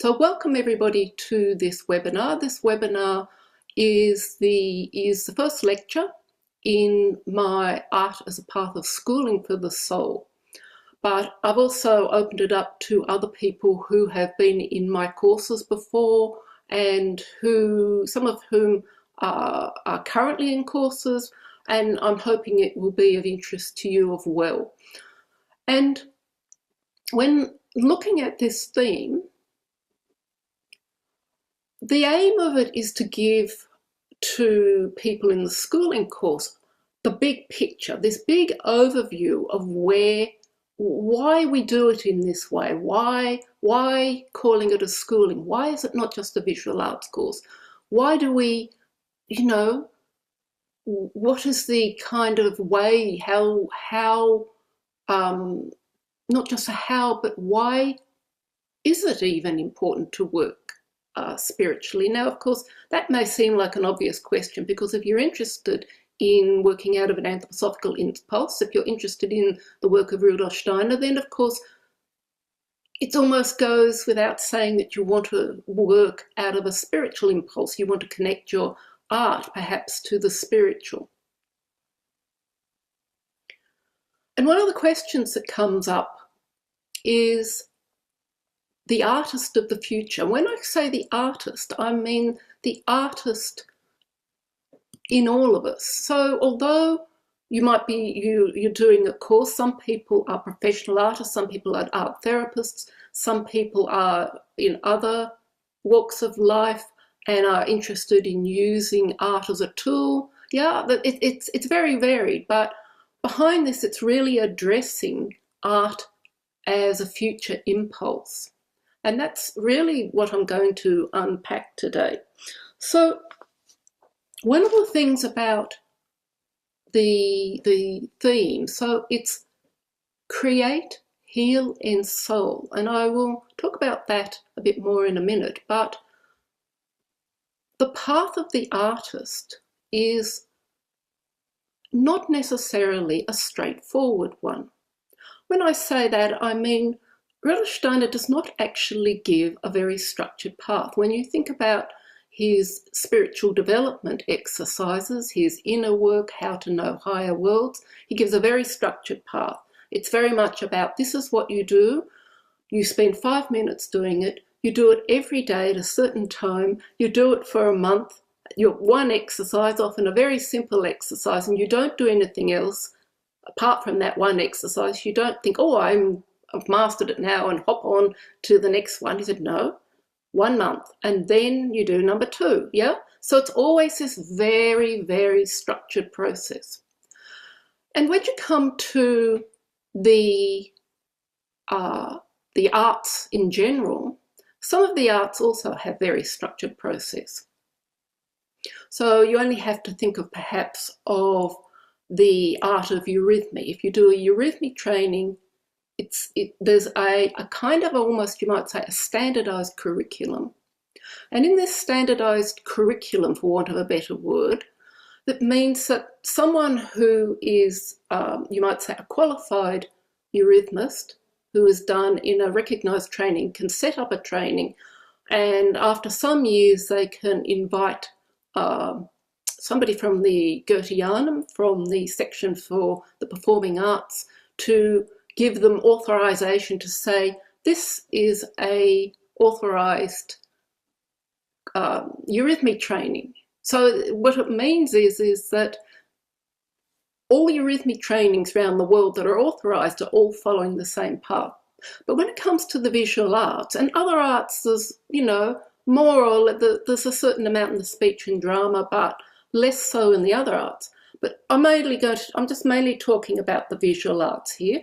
So welcome everybody to this webinar. This webinar is the first lecture in my Art as a Path of Schooling for the Soul. But I've also opened it up to other people who have been in my courses before and some of whom are currently in courses, and I'm hoping it will be of interest to you as well. And when looking at this theme, the aim of it is to give to people in the schooling course the big picture, this big overview of why we do it in this way, why calling it a schooling, why is it not just a visual arts course, why do we, what is the kind of way, how not just a how, but why is it even important to work spiritually? Now, of course, that may seem like an obvious question, because if you're interested in working out of an anthroposophical impulse, if you're interested in the work of Rudolf Steiner, then of course it almost goes without saying that you want to work out of a spiritual impulse. You want to connect your art perhaps to the spiritual. And one of the questions that comes up is the artist of the future. When I say the artist, I mean the artist in all of us. So although you might be, you're doing a course, some people are professional artists, some people are art therapists, some people are in other walks of life and are interested in using art as a tool. Yeah, it's very varied, but behind this, it's really addressing art as a future impulse. And that's really what I'm going to unpack today. So one of the things about the theme, so it's create, heal, ensoul. And I will talk about that a bit more in a minute. But the path of the artist is not necessarily a straightforward one. When I say that, I mean Rudolf Steiner does not actually give a very structured path. When you think about his spiritual development exercises, his inner work, how to know higher worlds, he gives a very structured path. It's very much about, this is what you do, you spend 5 minutes doing it, you do it every day at a certain time, you do it for a month, you're one exercise, often a very simple exercise, and you don't do anything else apart from that one exercise. You don't think, oh, I've mastered it now and hop on to the next one. He said, no, 1 month, and then you do number 2, yeah? So it's always this very, very structured process. And when you come to the arts in general, some of the arts also have very structured process. So you only have to think of perhaps of the art of eurythmy. If you do a eurythmy training, there's a kind of almost, you might say, a standardized curriculum. And in this standardized curriculum, for want of a better word, that means that someone who is, you might say, a qualified eurythmist who is done in a recognized training can set up a training, and after some years they can invite somebody from the Goetheanum, from the section for the performing arts, to give them authorization to say, this is a authorized eurythmy training. So what it means is that all eurythmy trainings around the world that are authorized are all following the same path. But when it comes to the visual arts and other arts, there's, more or less, there's a certain amount in the speech and drama, but less so in the other arts. But I'm just mainly talking about the visual arts here,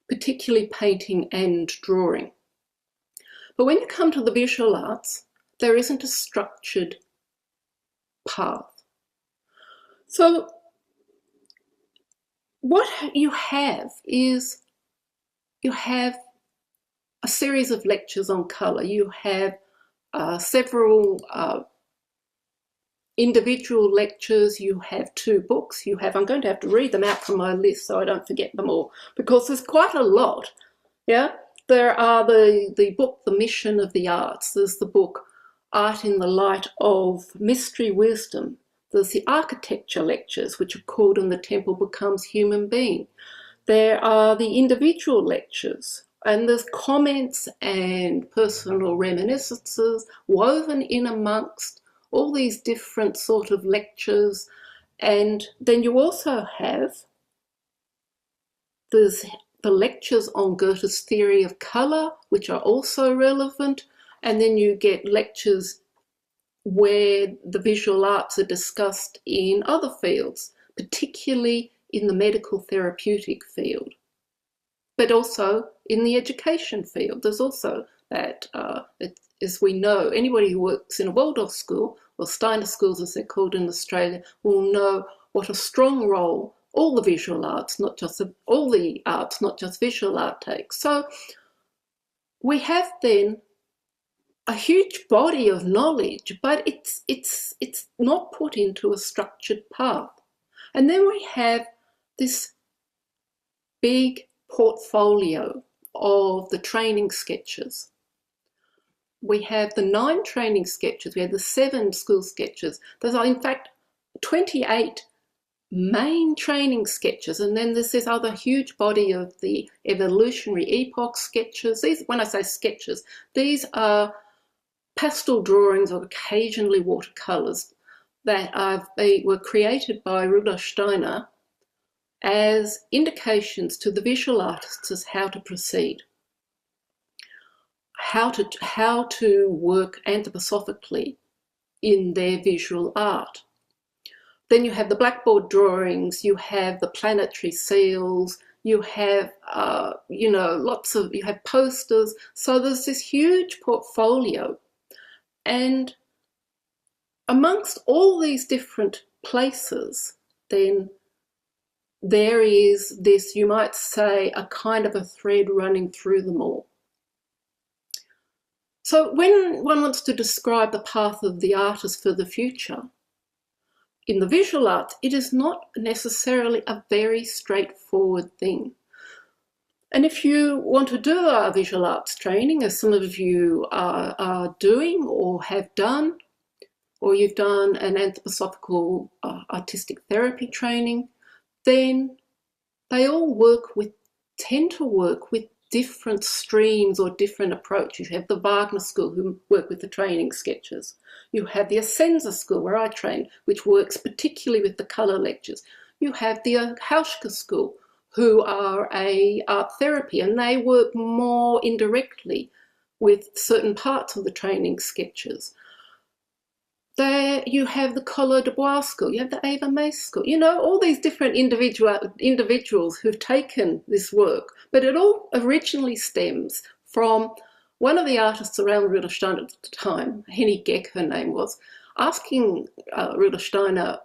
particularly painting and drawing. But when you come to the visual arts, there isn't a structured path. So what you have is, you have a series of lectures on colour. You have several individual lectures, you have 2 books, you have, I'm going to have to read them out from my list so I don't forget them all, because there's quite a lot, yeah? There are the book, The Mission of the Arts. There's the book, Art in the Light of Mystery Wisdom. There's the architecture lectures, which are called And the Temple Becomes Human Being. There are the individual lectures, and there's comments and personal reminiscences woven in amongst all these different sort of lectures. And then you also have, there's the lectures on Goethe's theory of colour, which are also relevant, and then you get lectures where the visual arts are discussed in other fields, particularly in the medical therapeutic field, but also in the education field. There's also that, as we know, anybody who works in a Waldorf school, or Steiner schools as they're called in Australia, will know what a strong role all the visual arts, not just all the arts, not just visual art takes. So we have then a huge body of knowledge, but it's not put into a structured path. And then we have this big portfolio of the training sketches. We have the 9 training sketches, we have the 7 school sketches. There's in fact 28 main training sketches, and then there's this other huge body of the evolutionary epoch sketches. These, when I say sketches, these are pastel drawings or occasionally watercolours that were created by Rudolf Steiner as indications to the visual artists as how to proceed, how to work anthroposophically in their visual art. Then you have the blackboard drawings, you have the planetary seals, you have, you have posters. So there's this huge portfolio. And amongst all these different places, then there is this, you might say, a kind of a thread running through them all. So when one wants to describe the path of the artist for the future, in the visual arts, it is not necessarily a very straightforward thing. And if you want to do a visual arts training, as some of you are doing or have done, or you've done an anthroposophical artistic therapy training, then they all tend to work with different streams or different approaches. You have the Wagner School, who work with the training sketches. You have the Essenza School, where I trained, which works particularly with the colour lectures. You have the Hauschka School, who are a art therapy, and they work more indirectly with certain parts of the training sketches. There you have the Collot d'Herbois School, you have the Eva Mace School, you know, all these different individuals who've taken this work, but it all originally stems from one of the artists around Rudolf Steiner at the time, Henny Geck, her name was, asking Rudolf Steiner,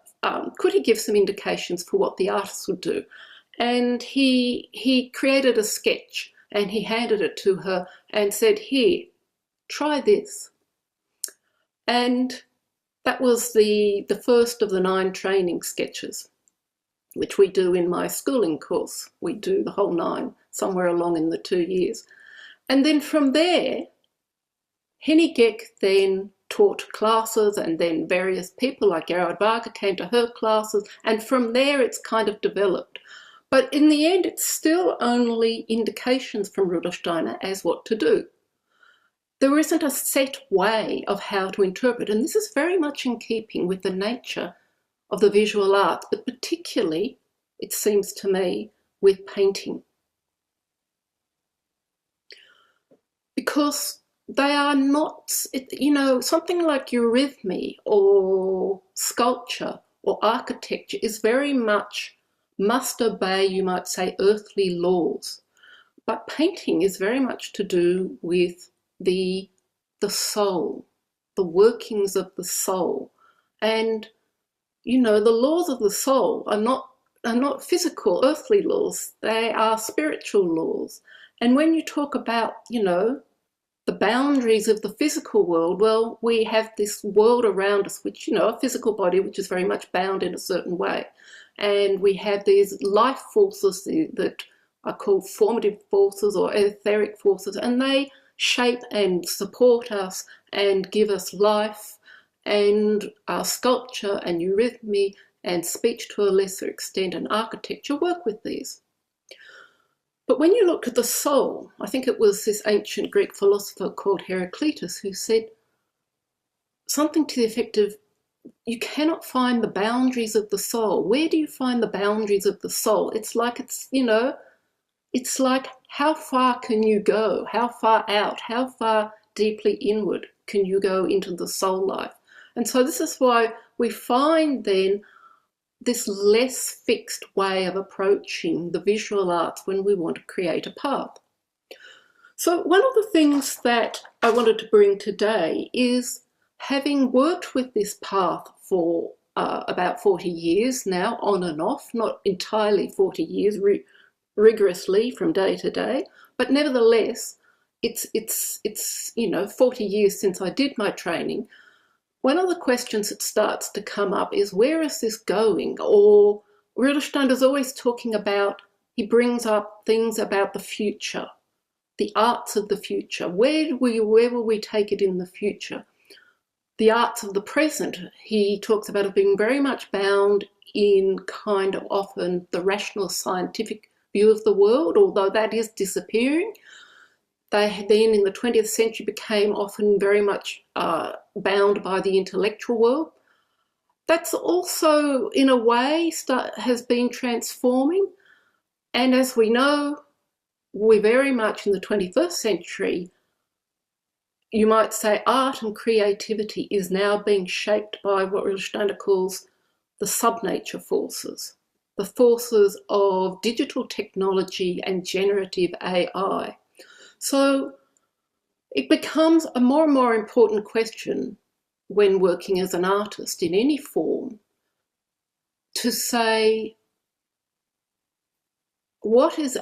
could he give some indications for what the artists would do? And he created a sketch and he handed it to her and said, here, try this. And that was the first of the 9 training sketches, which we do in my schooling course. We do the whole 9 somewhere along in the 2 years. And then from there, Henny Geck then taught classes, and then various people like Gerhard Wagner came to her classes, and from there it's kind of developed. But in the end, it's still only indications from Rudolf Steiner as what to do. There isn't a set way of how to interpret, and this is very much in keeping with the nature of the visual arts, but particularly, it seems to me, with painting. Because they are not, something like eurythmy or sculpture or architecture is very much must obey, you might say, earthly laws. But painting is very much to do with the soul, the workings of the soul. And, the laws of the soul are not physical, earthly laws. They are spiritual laws. And when you talk about, the boundaries of the physical world, well, we have this world around us, which, a physical body, which is very much bound in a certain way. And we have these life forces that are called formative forces or etheric forces, and they shape and support us and give us life and sculpture and eurythmy and speech to a lesser extent and architecture work with these. But when you look at the soul, I think it was this ancient Greek philosopher called Heraclitus who said something to the effect of, you cannot find the boundaries of the soul. Where do you find the boundaries of the soul? It's like, it's like, how far can you go? How far out? How far deeply inward can you go into the soul life? And so this is why we find then this less fixed way of approaching the visual arts when we want to create a path. So one of the things that I wanted to bring today is, having worked with this path for about 40 years now, on and off, not entirely 40 years rigorously from day to day, but nevertheless, it's 40 years since I did my training. One of the questions that starts to come up is, where is this going? Or Rudolf Steiner is always talking about, he brings up things about the future, the arts of the future. Where will we take it in the future? The arts of the present, he talks about as being very much bound in kind of often the rational scientific view of the world, although that is disappearing. They then in the 20th century became often very much bound by the intellectual world. That's also, in a way, has been transforming. And as we know, we're very much in the 21st century. You might say art and creativity is now being shaped by what Rudolf Steiner calls the subnature forces, the forces of digital technology and generative AI. So it becomes a more and more important question when working as an artist in any form to say, what is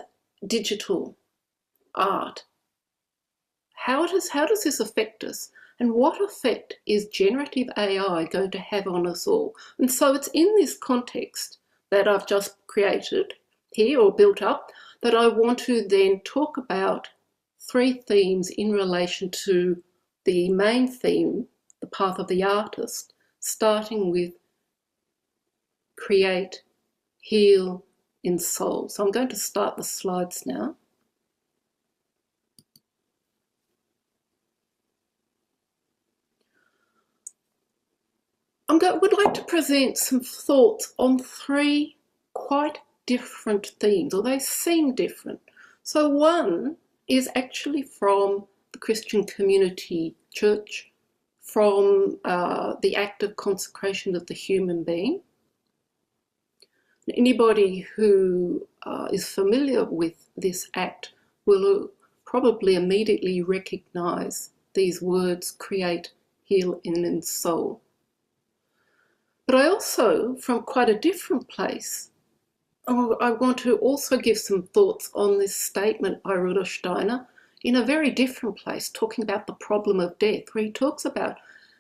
digital art? How does this affect us? And what effect is generative AI going to have on us all? And so it's in this context that I've just created here or built up that I want to then talk about three themes in relation to the main theme, the path of the artist, starting with create, heal, ensoul. So I'm going to start the slides now. Would like to present some thoughts on three quite different themes, or they seem different. So one is actually from the Christian community church, from the act of consecration of the human being. Anybody who is familiar with this act will probably immediately recognise these words, create, heal, and ensoul. But I also, from quite a different place, I want to also give some thoughts on this statement by Rudolf Steiner in a very different place, talking about the problem of death, where he talks about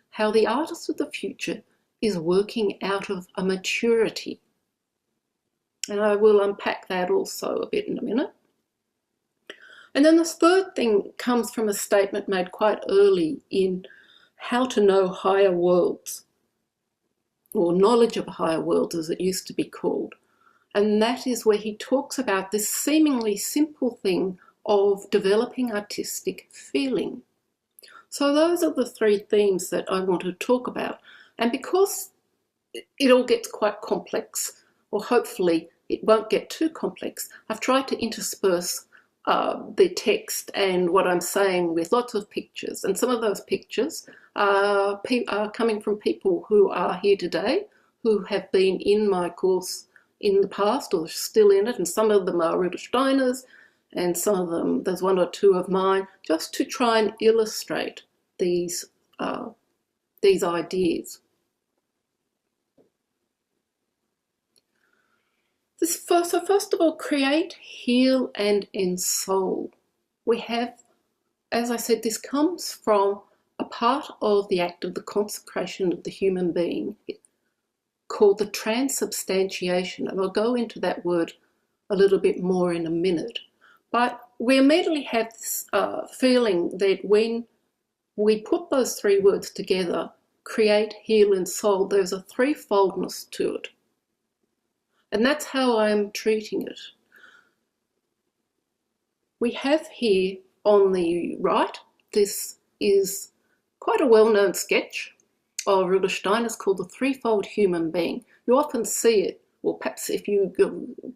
how the artist of the future is working out of a maturity. And I will unpack that also a bit in a minute. And then this third thing comes from a statement made quite early in How to Know Higher Worlds, or Knowledge of Higher Worlds as it used to be called. And that is where he talks about this seemingly simple thing of developing artistic feeling. So those are the three themes that I want to talk about. And because it all gets quite complex, or hopefully it won't get too complex, I've tried to intersperse the text and what I'm saying with lots of pictures. And some of those pictures are coming from people who are here today, who have been in my course in the past or still in it, and some of them are Rudolf Steiner's, and some of them, there's one or two of mine, just to try and illustrate these ideas. So first of all, create, heal, and ensoul. We have, as I said, this comes from a part of the act of the consecration of the human being called the transubstantiation, and I'll go into that word a little bit more in a minute. But we immediately have this feeling that when we put those three words together, create, heal, and soul, there's a threefoldness to it. And that's how I'm treating it. We have here on the right, this is quite a well-known sketch of Rudolf Steiner. It's called The Threefold Human Being. You often see it, or perhaps if you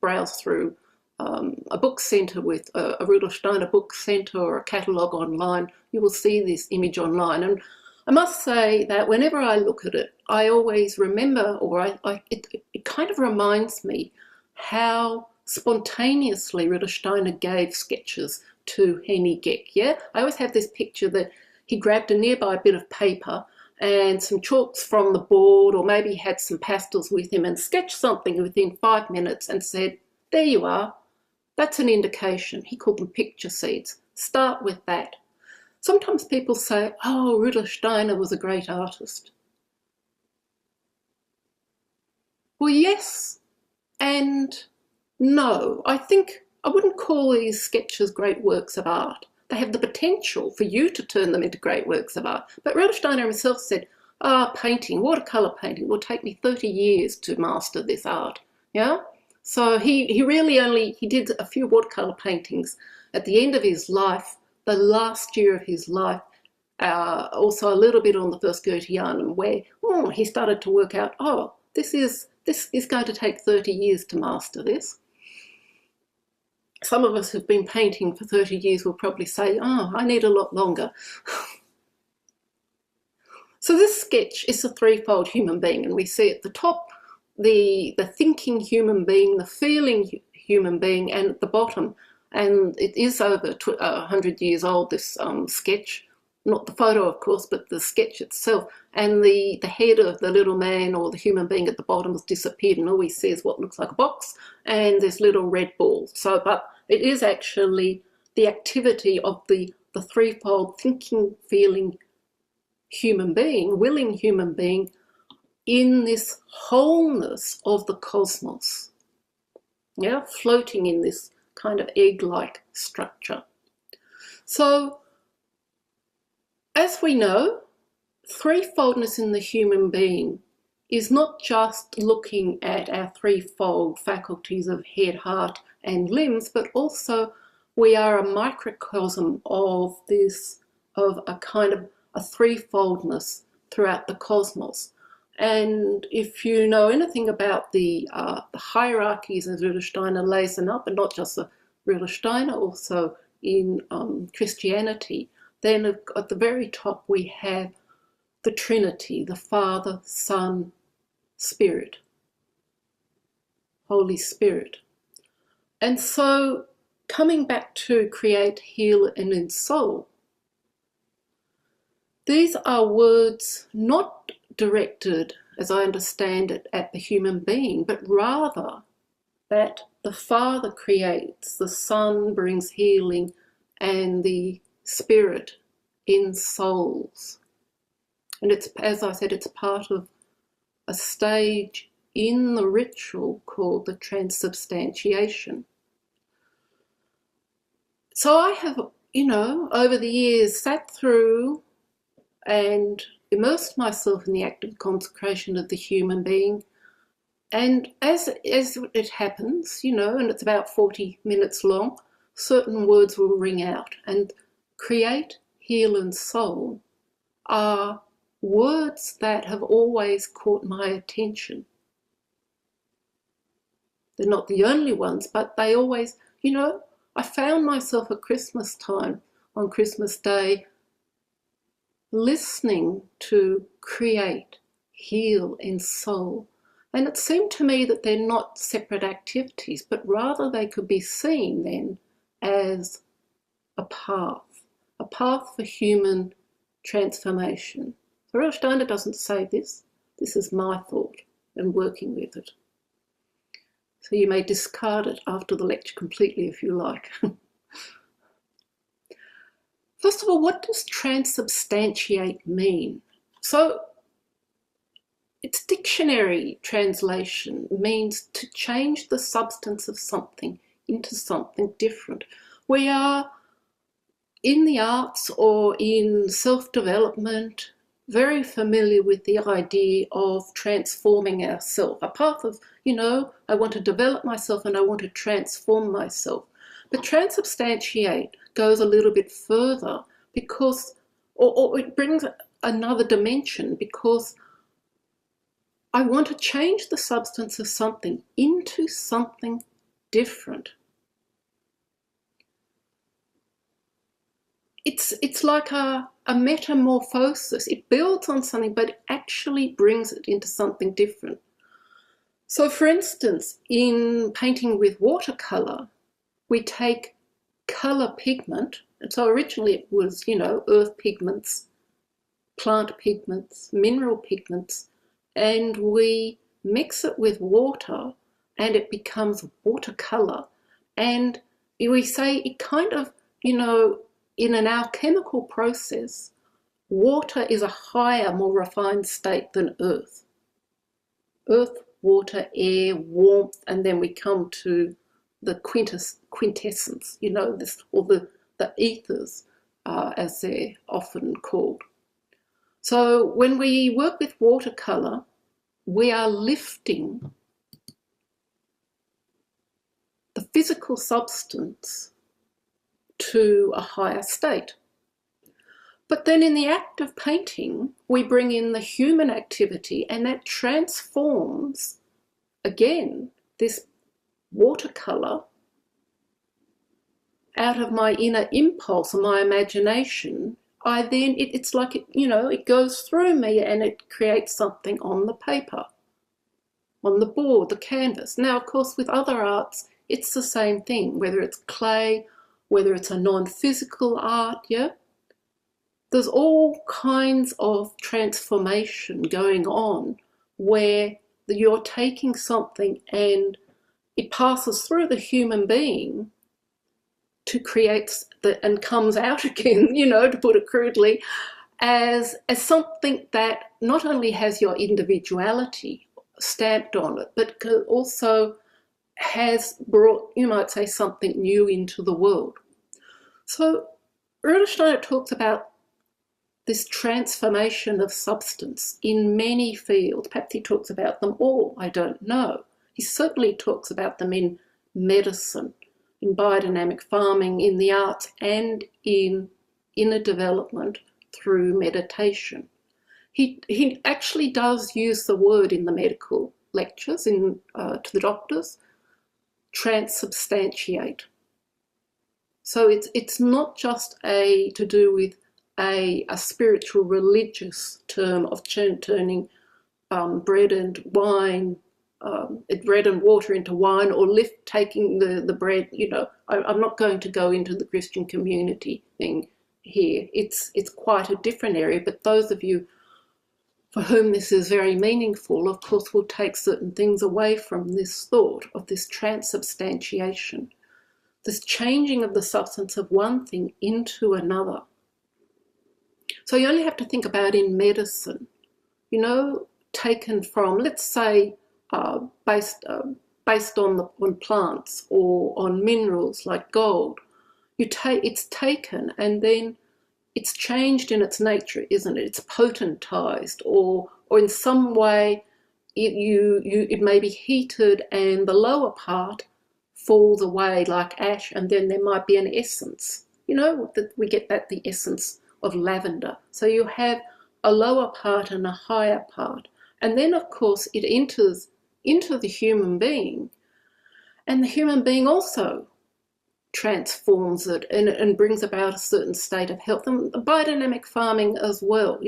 browse through a book centre with a Rudolf Steiner book centre or a catalogue online, you will see this image online. And I must say that whenever I look at it, I always remember, or it kind of reminds me how spontaneously Rudolf Steiner gave sketches to Henny Geck. Yeah, I always have this picture that he grabbed a nearby bit of paper and some chalks from the board, or maybe he had some pastels with him, and sketched something within 5 minutes and said, there you are. That's an indication. He called them picture seeds. Start with that. Sometimes people say, oh, Rudolf Steiner was a great artist. Well, yes and no. I think I wouldn't call these sketches great works of art. They have the potential for you to turn them into great works of art. But Rudolf Steiner himself said, painting, watercolour painting, will take me 30 years to master this art. Yeah? So he really he did a few watercolour paintings at the end of his life, the last year of his life, also a little bit on the first Goetheanum, where he started to work out, this is going to take 30 years to master this. Some of us who've been painting for 30 years will probably say, I need a lot longer. So this sketch is a threefold human being, and we see at the top the thinking human being, the feeling human being, and at the bottom, and it is over 100 years old, this sketch, not the photo of course, but the sketch itself, and the head of the little man or the human being at the bottom has disappeared, and all we see is what looks like a box and this little red ball. So, but it is actually the activity of the threefold thinking, feeling human being, willing human being, in this wholeness of the cosmos, yeah, floating in this kind of egg-like structure. So, as we know, threefoldness in the human being is not just looking at our threefold faculties of head, heart, and limbs, but also we are a microcosm of this, of a kind of a threefoldness throughout the cosmos. And if you know anything about the hierarchies as Rudolf Steiner lays them up, and not just the Rudolf Steiner, also in Christianity, then at the very top we have the Trinity, the Father, Son, Spirit, Holy Spirit. And so coming back to create, heal, and ensoul, these are words not directed, as I understand it, at the human being, but rather that the Father creates, the Son brings healing, and the Spirit ensouls. And it's, as I said, it's part of a stage in the ritual called the transubstantiation. So I have, over the years sat through and immersed myself in the active consecration of the human being. And as it happens, and it's about 40 minutes long, certain words will ring out. And create, heal, and soul are words that have always caught my attention. They're not the only ones, but they always, I found myself at Christmas time, on Christmas Day, listening to create, heal, and soul. And it seemed to me that they're not separate activities, but rather they could be seen then as a path for human transformation. So Rudolf Steiner doesn't say this. This is my thought and working with it. So you may discard it after the lecture completely if you like. First of all, what does transubstantiate mean? So its dictionary translation means to change the substance of something into something different. We are, in the arts or in self-development, very familiar with the idea of transforming ourselves. A path of, I want to develop myself and I want to transform myself. But transubstantiate goes a little bit further because, or it brings another dimension, because I want to change the substance of something into something different. It's like a metamorphosis. It builds on something, but it actually brings it into something different. So, for instance, in painting with watercolor, we take color pigment, and so originally it was, earth pigments, plant pigments, mineral pigments, and we mix it with water and it becomes watercolor. And we say it kind of, in an alchemical process, water is a higher, more refined state than earth. Earth, water, air, warmth, and then we come to the quintessence, or the ethers, as they're often called. So when we work with watercolor, we are lifting the physical substance to a higher state. But then in the act of painting, we bring in the human activity, and that transforms, again, this watercolor out of my inner impulse and my imagination. It's like it goes through me and it creates something on the paper, on the board, the canvas. Now, of course, with other arts, it's the same thing, whether it's clay, whether it's a non-physical art, There's all kinds of transformation going on where you're taking something and it passes through the human being to create and comes out again, to put it crudely, as something that not only has your individuality stamped on it, but also has brought, you might say, something new into the world. So Rudolf Steiner talks about this transformation of substance in many fields. Perhaps he talks about them all, I don't know. He certainly talks about them in medicine, in biodynamic farming, in the arts, and in inner development through meditation. He actually does use the word in the medical lectures to the doctors, transubstantiate. So it's not just to do with a spiritual religious term of turning bread and wine, bread and water into wine, or taking the bread. I'm not going to go into the Christian community thing here. It's quite a different area, but those of you for whom this is very meaningful, of course, will take certain things away from this thought of this transubstantiation, this changing of the substance of one thing into another. So you only have to think about in medicine, taken from, let's say, based on plants or on minerals like gold. It's taken and then it's changed in its nature, isn't it? It's potentized, or in some way it may be heated and the lower part falls away like ash, and then there might be an essence. That we get the essence of lavender. So you have a lower part and a higher part. And then, of course, it enters into the human being, and the human being also transforms it and brings about a certain state of health. And biodynamic farming as well.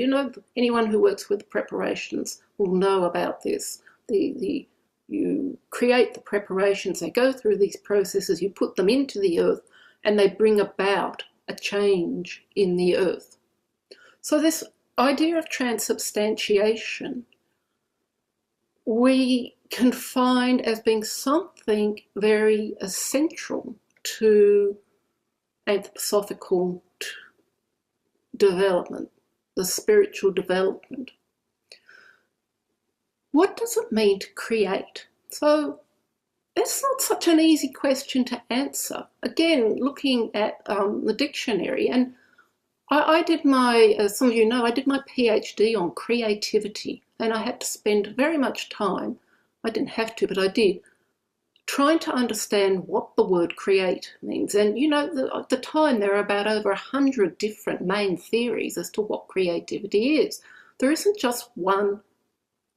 Anyone who works with preparations will know about this. You create the preparations, they go through these processes, you put them into the earth, and they bring about a change in the earth. So this idea of transubstantiation, we can find as being something very essential to anthroposophical development, the spiritual development. What does it mean to create? So it's not such an easy question to answer. Again, looking at the dictionary, and I did my, as some of you know, I did my PhD on creativity, and I had to spend very much time, I didn't have to, but I did, trying to understand what the word create means. And you know, at the time there are about over 100 different main theories as to what creativity is. There isn't just one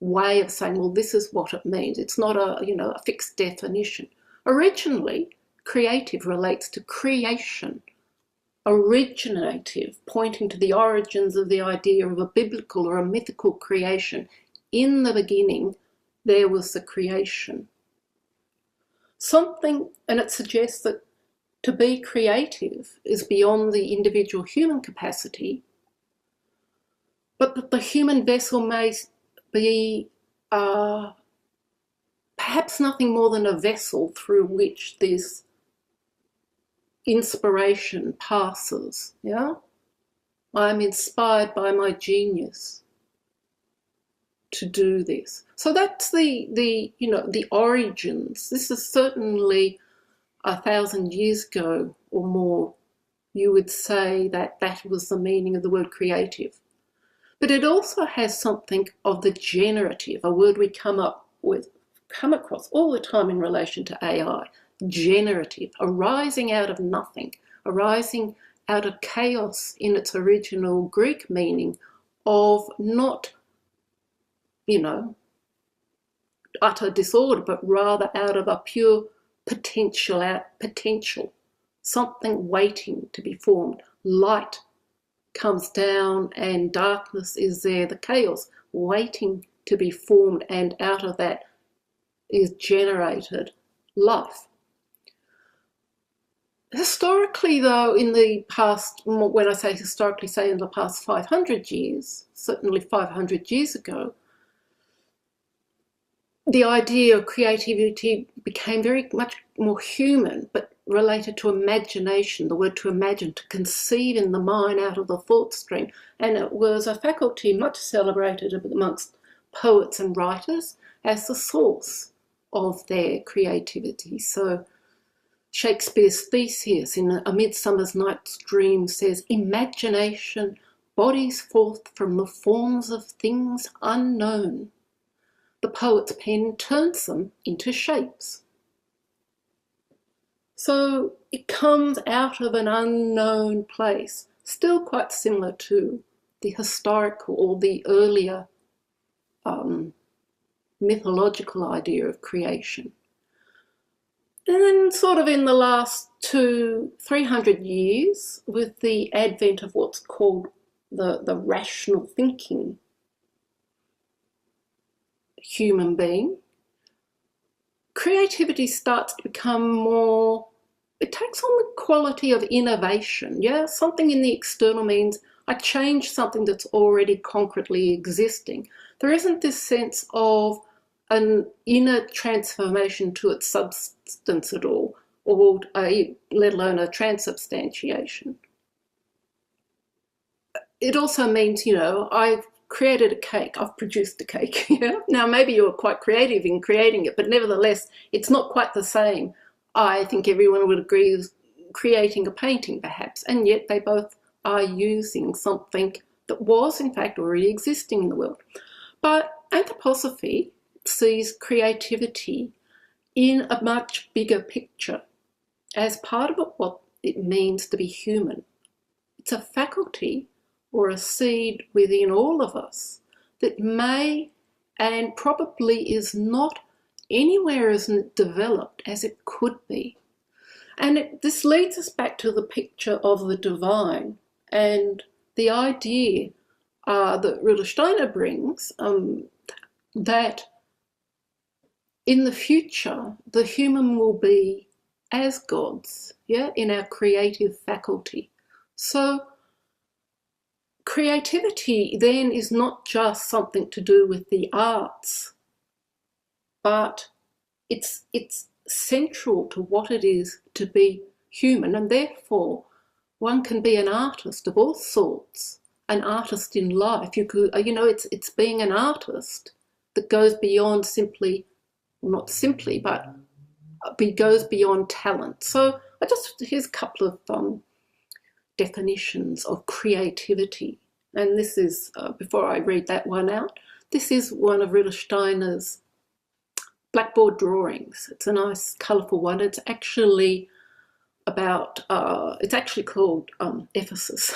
way of saying, well, this is what it means. It's not a, you know, a fixed definition. Originally, creative relates to creation, originative, pointing to the origins of the idea of a biblical or a mythical creation. In the beginning, there was the creation. Something, and it suggests that to be creative is beyond the individual human capacity, but that the human vessel may be perhaps nothing more than a vessel through which this inspiration passes. Yeah, I'm inspired by my genius to do this. So that's the you know, the origins. This is certainly 1,000 years ago or more. You would say that that was the meaning of the word creative. But it also has something of the generative, a word we come across all the time in relation to AI. Generative, arising out of nothing, arising out of chaos in its original Greek meaning of not, you know, utter disorder, but rather out of a pure potential, something waiting to be formed. Light comes down and darkness is there, the chaos waiting to be formed, and out of that is generated life. Historically, though, in the past, when I say historically, say in the past 500 years, certainly 500 years ago, the idea of creativity became very much more human, but related to imagination, the word to imagine, to conceive in the mind out of the thought stream. And it was a faculty much celebrated amongst poets and writers as the source of their creativity. So Shakespeare's Theseus in A Midsummer Night's Dream says, imagination bodies forth from the forms of things unknown. The poet's pen turns them into shapes. So it comes out of an unknown place, still quite similar to the historical or the earlier mythological idea of creation. And then sort of in the last 200-300 years, with the advent of what's called the rational thinking human being, creativity starts to become more, it takes on the quality of innovation. Yeah, something in the external means I change something that's already concretely existing. There isn't this sense of an inner transformation to its substance at all, or let alone a transubstantiation. It also means, you know, I've created a cake, I've produced a cake. Yeah? Now, maybe you're quite creative in creating it, but nevertheless, it's not quite the same. I think everyone would agree with creating a painting, perhaps, and yet they both are using something that was, in fact, already existing in the world. But anthroposophy sees creativity in a much bigger picture as part of what it means to be human. It's a faculty or a seed within all of us that may and probably is not anywhere as developed as it could be. And this leads us back to the picture of the divine and the idea that Rudolf Steiner brings, that in the future, the human will be as gods, yeah, in our creative faculty. So creativity then is not just something to do with the arts, but it's central to what it is to be human, and therefore one can be an artist of all sorts, an artist in life. You could, you know, it's being an artist that goes beyond simply, well, not simply, but goes beyond talent. So here's a couple of definitions of creativity. And this is, before I read that one out, this is one of Rudolf Steiner's blackboard drawings. It's a nice, colourful one. It's actually about, it's actually called Ephesus.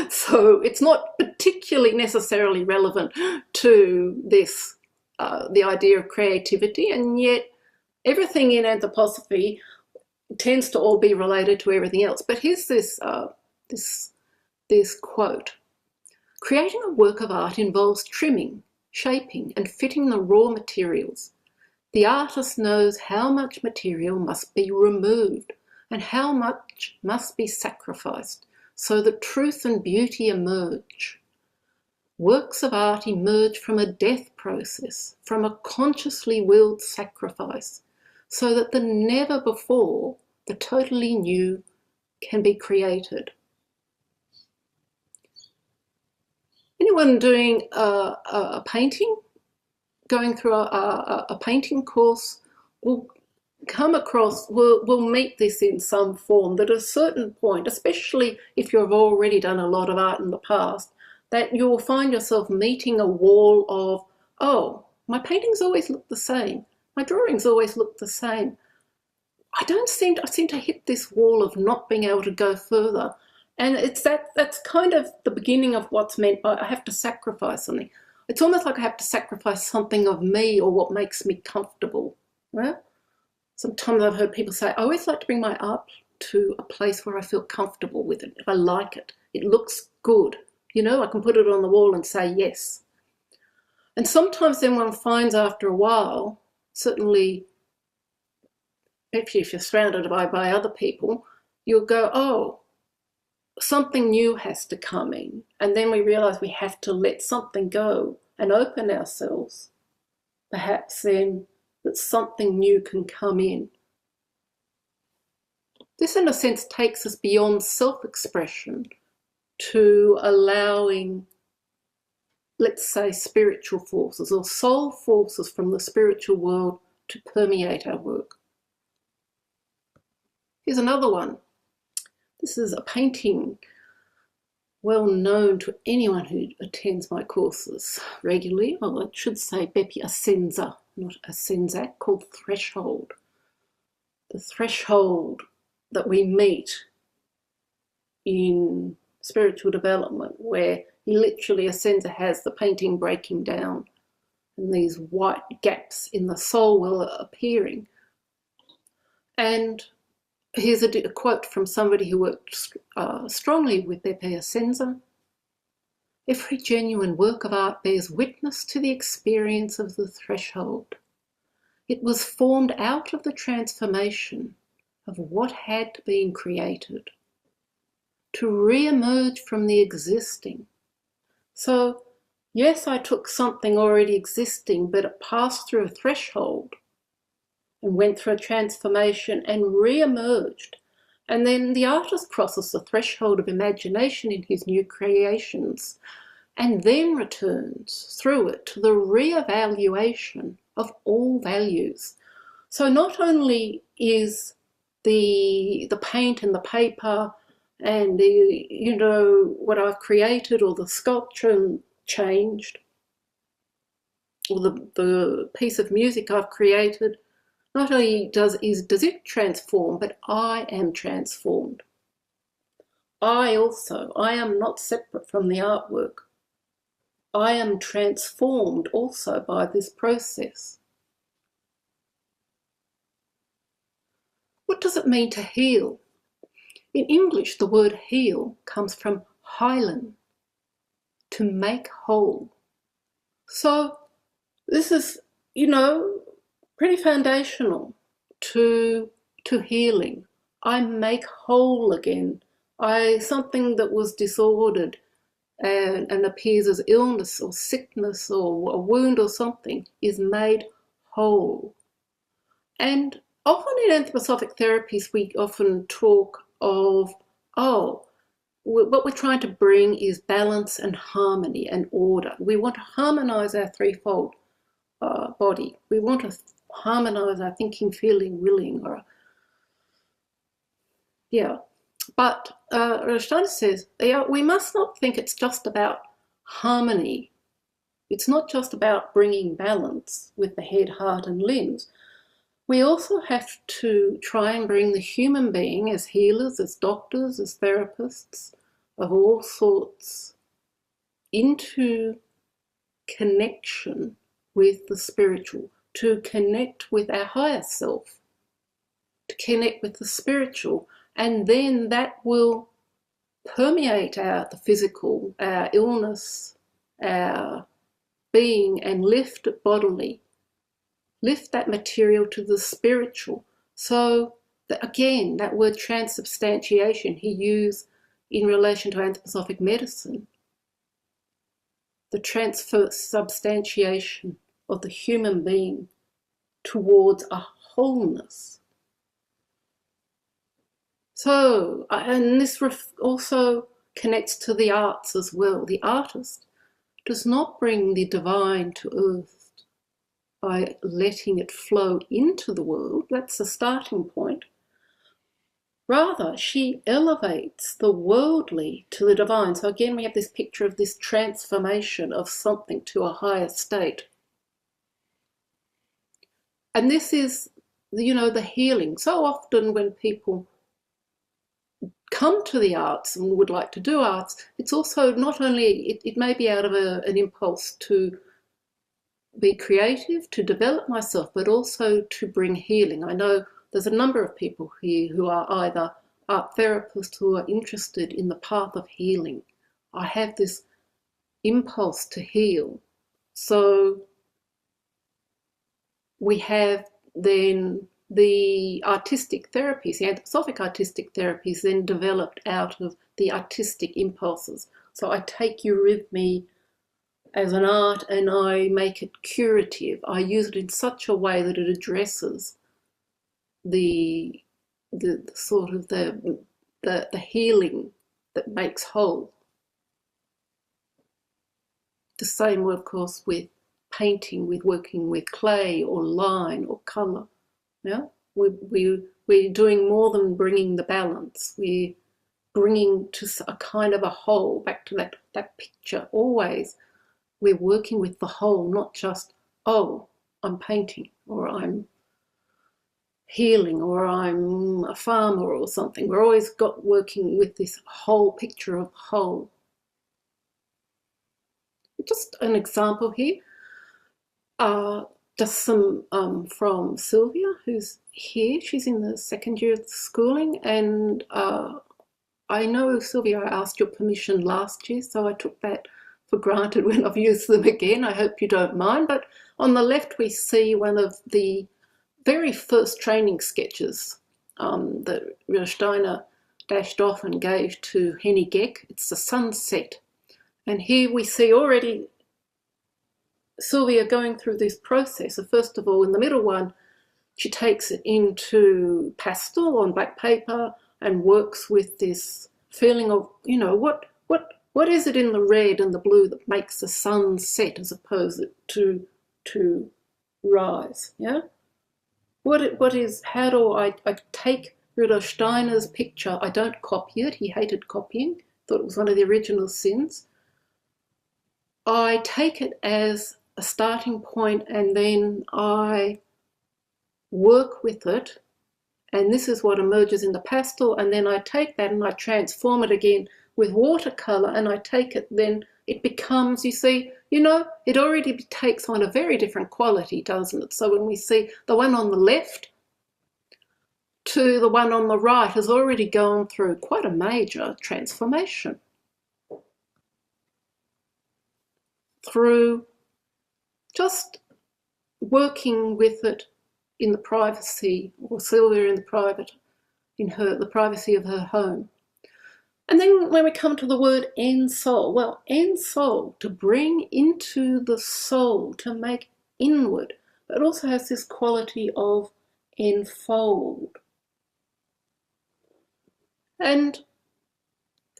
So it's not particularly necessarily relevant to this, the idea of creativity, and yet everything in anthroposophy tends to all be related to everything else. But here's this, this quote. Creating a work of art involves trimming, shaping, and fitting the raw materials. The artist knows how much material must be removed and how much must be sacrificed so that truth and beauty emerge. Works of art emerge from a death process, from a consciously willed sacrifice, so that the never before, the totally new, can be created. Anyone doing a painting, going through a painting course, will come across, will meet this in some form, that at a certain point, especially if you've already done a lot of art in the past, that you'll find yourself meeting a wall of, oh, my paintings always look the same, my drawings always look the same. I seem to hit this wall of not being able to go further. And that's kind of the beginning of what's meant by I have to sacrifice something. It's almost like I have to sacrifice something of me or what makes me comfortable. Right? Sometimes I've heard people say, I always like to bring my art to a place where I feel comfortable with it. If I like it, it looks good. You know, I can put it on the wall and say yes. And sometimes then one finds after a while, certainly if you're surrounded by other people, you'll go, oh, something new has to come in. And then we realise we have to let something go and open ourselves. Perhaps then that something new can come in. This, in a sense, takes us beyond self-expression to allowing, let's say, spiritual forces or soul forces from the spiritual world to permeate our work. Here's another one. This is a painting well known to anyone who attends my courses regularly. Well, I should say Bepi Ascenza, not Ascenzac, called Threshold. The threshold that we meet in spiritual development, where he literally, Ascenza has the painting breaking down and these white gaps in the soul will appearing. And here's a quote from somebody who worked strongly with Bepi Ascenza. Every genuine work of art bears witness to the experience of the threshold. It was formed out of the transformation of what had been created to re-emerge from the existing. So, yes, I took something already existing, but it passed through a threshold and went through a transformation and re-emerged. And then the artist crosses the threshold of imagination in his new creations and then returns through it to the re-evaluation of all values. So not only is the paint and the paper and the, you know, what I've created or the sculpture changed, or the piece of music I've created, not only does it transform, but I am transformed. I am not separate from the artwork. I am transformed also by this process. What does it mean to heal? In English, the word heal comes from heilen, to make whole. So this is, you know, pretty foundational to healing. I make whole again. Something that was disordered and appears as illness or sickness or a wound or something is made whole. And often in anthroposophic therapies, we often talk of, what we're trying to bring is balance and harmony and order. We want to harmonize our threefold body. We want to harmonise our thinking, feeling, willing, or yeah. But Rudolf Steiner says, yeah, we must not think it's just about harmony. It's not just about bringing balance with the head, heart, and limbs. We also have to try and bring the human being as healers, as doctors, as therapists of all sorts into connection with the spiritual, to connect with our higher self, to connect with the spiritual, and then that will permeate the physical, our illness, our being, and lift it bodily, lift that material to the spiritual. So again, that word transubstantiation he used in relation to anthroposophic medicine, the transubstantiation of the human being towards a wholeness. So, and this also connects to the arts as well. The artist does not bring the divine to earth by letting it flow into the world. That's the starting point. Rather, she elevates the worldly to the divine. So again, we have this picture of this transformation of something to a higher state. And this is, the healing. So often when people come to the arts and would like to do arts, it's also not only, it may be out of an impulse to be creative, to develop myself, but also to bring healing. I know there's a number of people here who are either art therapists who are interested in the path of healing. I have this impulse to heal. So we have then the artistic therapies, the anthroposophic artistic therapies then developed out of the artistic impulses. So I take you with me as an art and I make it curative. I use it in such a way that it addresses the sort of the healing that makes whole. The same, of course, with painting, with working with clay or line or colour. Yeah, we're doing more than bringing the balance. We're bringing to a kind of a whole, back to that picture. Always, we're working with the whole, not just, oh, I'm painting or I'm healing or I'm a farmer or something. We're always working with this whole picture of whole. Just an example here. Just some from Sylvia, who's here. She's in the second year of schooling, and I know, Sylvia, I asked your permission last year, so I took that for granted when I've used them again. I hope you don't mind. But on the left, we see one of the very first training sketches that Rudolf Steiner dashed off and gave to Henny Geck. It's the sunset. And here we see already Sylvia going through this process. So first of all, in the middle one, she takes it into pastel on black paper and works with this feeling of, what is it in the red and the blue that makes the sun set as opposed to rise? Yeah. What is? How do I take Rudolf Steiner's picture? I don't copy it. He hated copying. Thought it was one of the original sins. I take it as a starting point and then I work with it, and this is what emerges in the pastel, and then I take that and I transform it again with watercolour, and I take it, then it becomes, you see, it already takes on a very different quality, doesn't it? So when we see the one on the left to the one on the right has already gone through quite a major transformation through just working with it in the privacy, or Sylvia in the privacy of her home. And then when we come to the word Ensoul, well, Ensoul, to bring into the soul, to make inward, but it also has this quality of enfold. And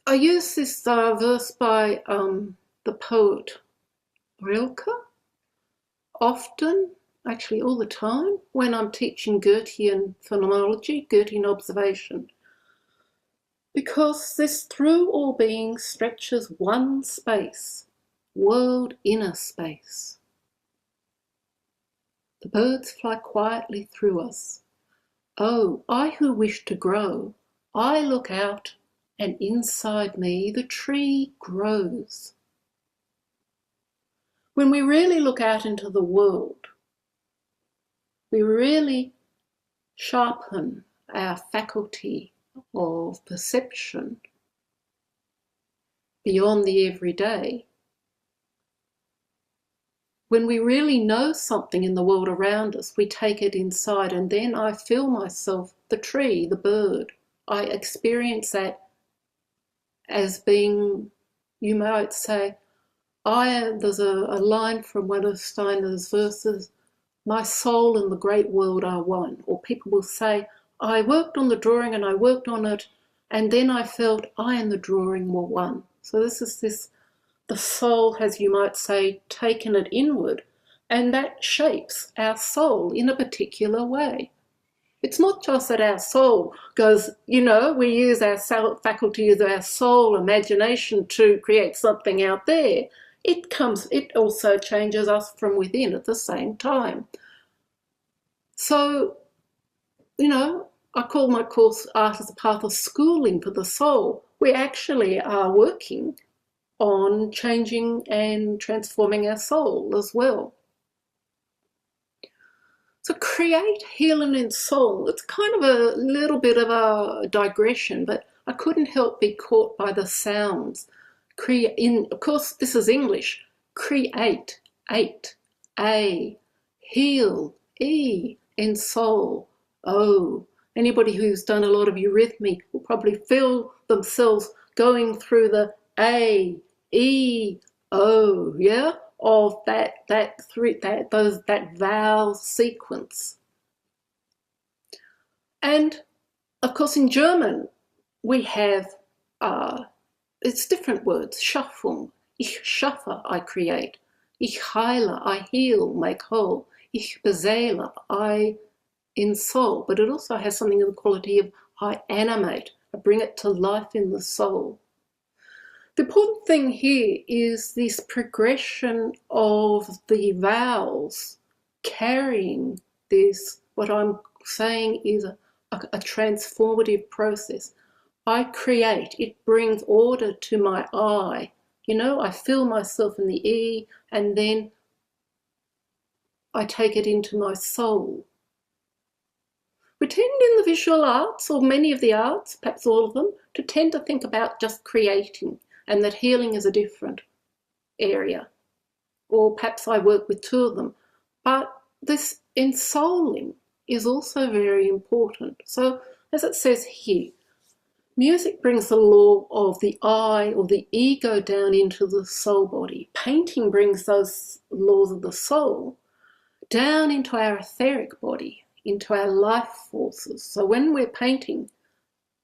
I use this verse by the poet Rilke often actually all the time, when I'm teaching Goethean phenomenology, Goethean observation, because this through all being stretches one space, world inner space. The birds fly quietly through us. Oh, I who wish to grow, I look out, and inside me the tree grows. When we really look out into the world, we really sharpen our faculty of perception beyond the everyday. When we really know something in the world around us, we take it inside, and then I feel myself, the tree, the bird. I experience that as being, you might say, there's a line from one of Steiner's verses, my soul and the great world are one. Or people will say, I worked on the drawing and I worked on it, and then I felt I and the drawing were one. So this is the soul has, you might say, taken it inward, and that shapes our soul in a particular way. It's not just that our soul goes, we use our faculties of our soul, imagination to create something out there. It also changes us from within at the same time. So, I call my course Art as a Path of Schooling for the Soul. We actually are working on changing and transforming our soul as well. So create, heal and ensoul. It's kind of a little bit of a digression, but I couldn't help be caught by the sounds. Of course, this is English. Create, eight, A, heal, E, ensoul, O. Anybody who's done a lot of eurythmy will probably feel themselves going through the A, E, O, yeah, of that vowel sequence. And of course, in German, we have it's different words. Schaffung, ich schaffe, I create. Ich heile, I heal, make whole. Ich beseele, I ensoul. But it also has something of the quality of I animate, I bring it to life in the soul. The important thing here is this progression of the vowels carrying this, what I'm saying is a transformative process. I create, it brings order to my I. I feel myself in the E, and then I take it into my soul. We tend in the visual arts, or many of the arts, perhaps all of them, to tend to think about just creating, and that healing is a different area. Or perhaps I work with two of them. But this ensouling is also very important. So, as it says here, music brings the law of the I or the ego down into the soul body. Painting brings those laws of the soul down into our etheric body, into our life forces. So when we're painting,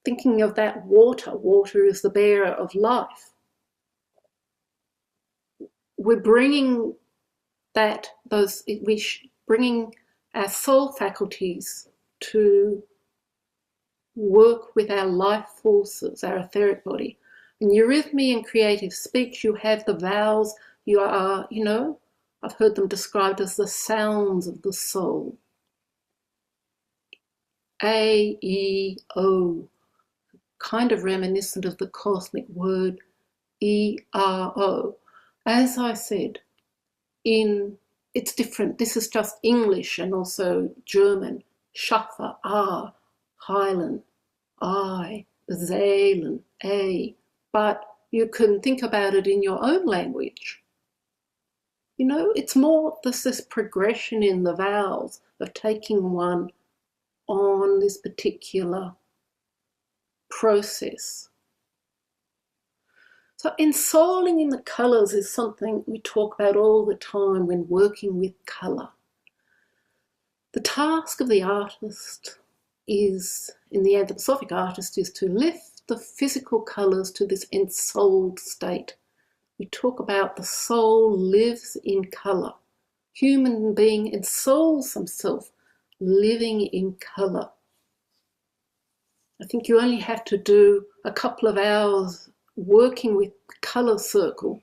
thinking of that water is the bearer of life. We're bringing bringing our soul faculties to work with our life forces, our etheric body. In eurythmy and creative speech, you have the vowels. You are, I've heard them described as the sounds of the soul. A, E, O, kind of reminiscent of the cosmic word E, R, O. As I said, it's different. This is just English and also German. Schaffe, A, heilen, I, beseelen, A. But you can think about it in your own language. It's more this progression in the vowels of taking one on this particular process. So ensouling in the colours is something we talk about all the time when working with colour. The task of the artist is, in the anthroposophic artist, is to lift the physical colours to this ensouled state. We talk about the soul lives in colour. human being ensouls himself living in colour. I think you only have to do a couple of hours working with colour circle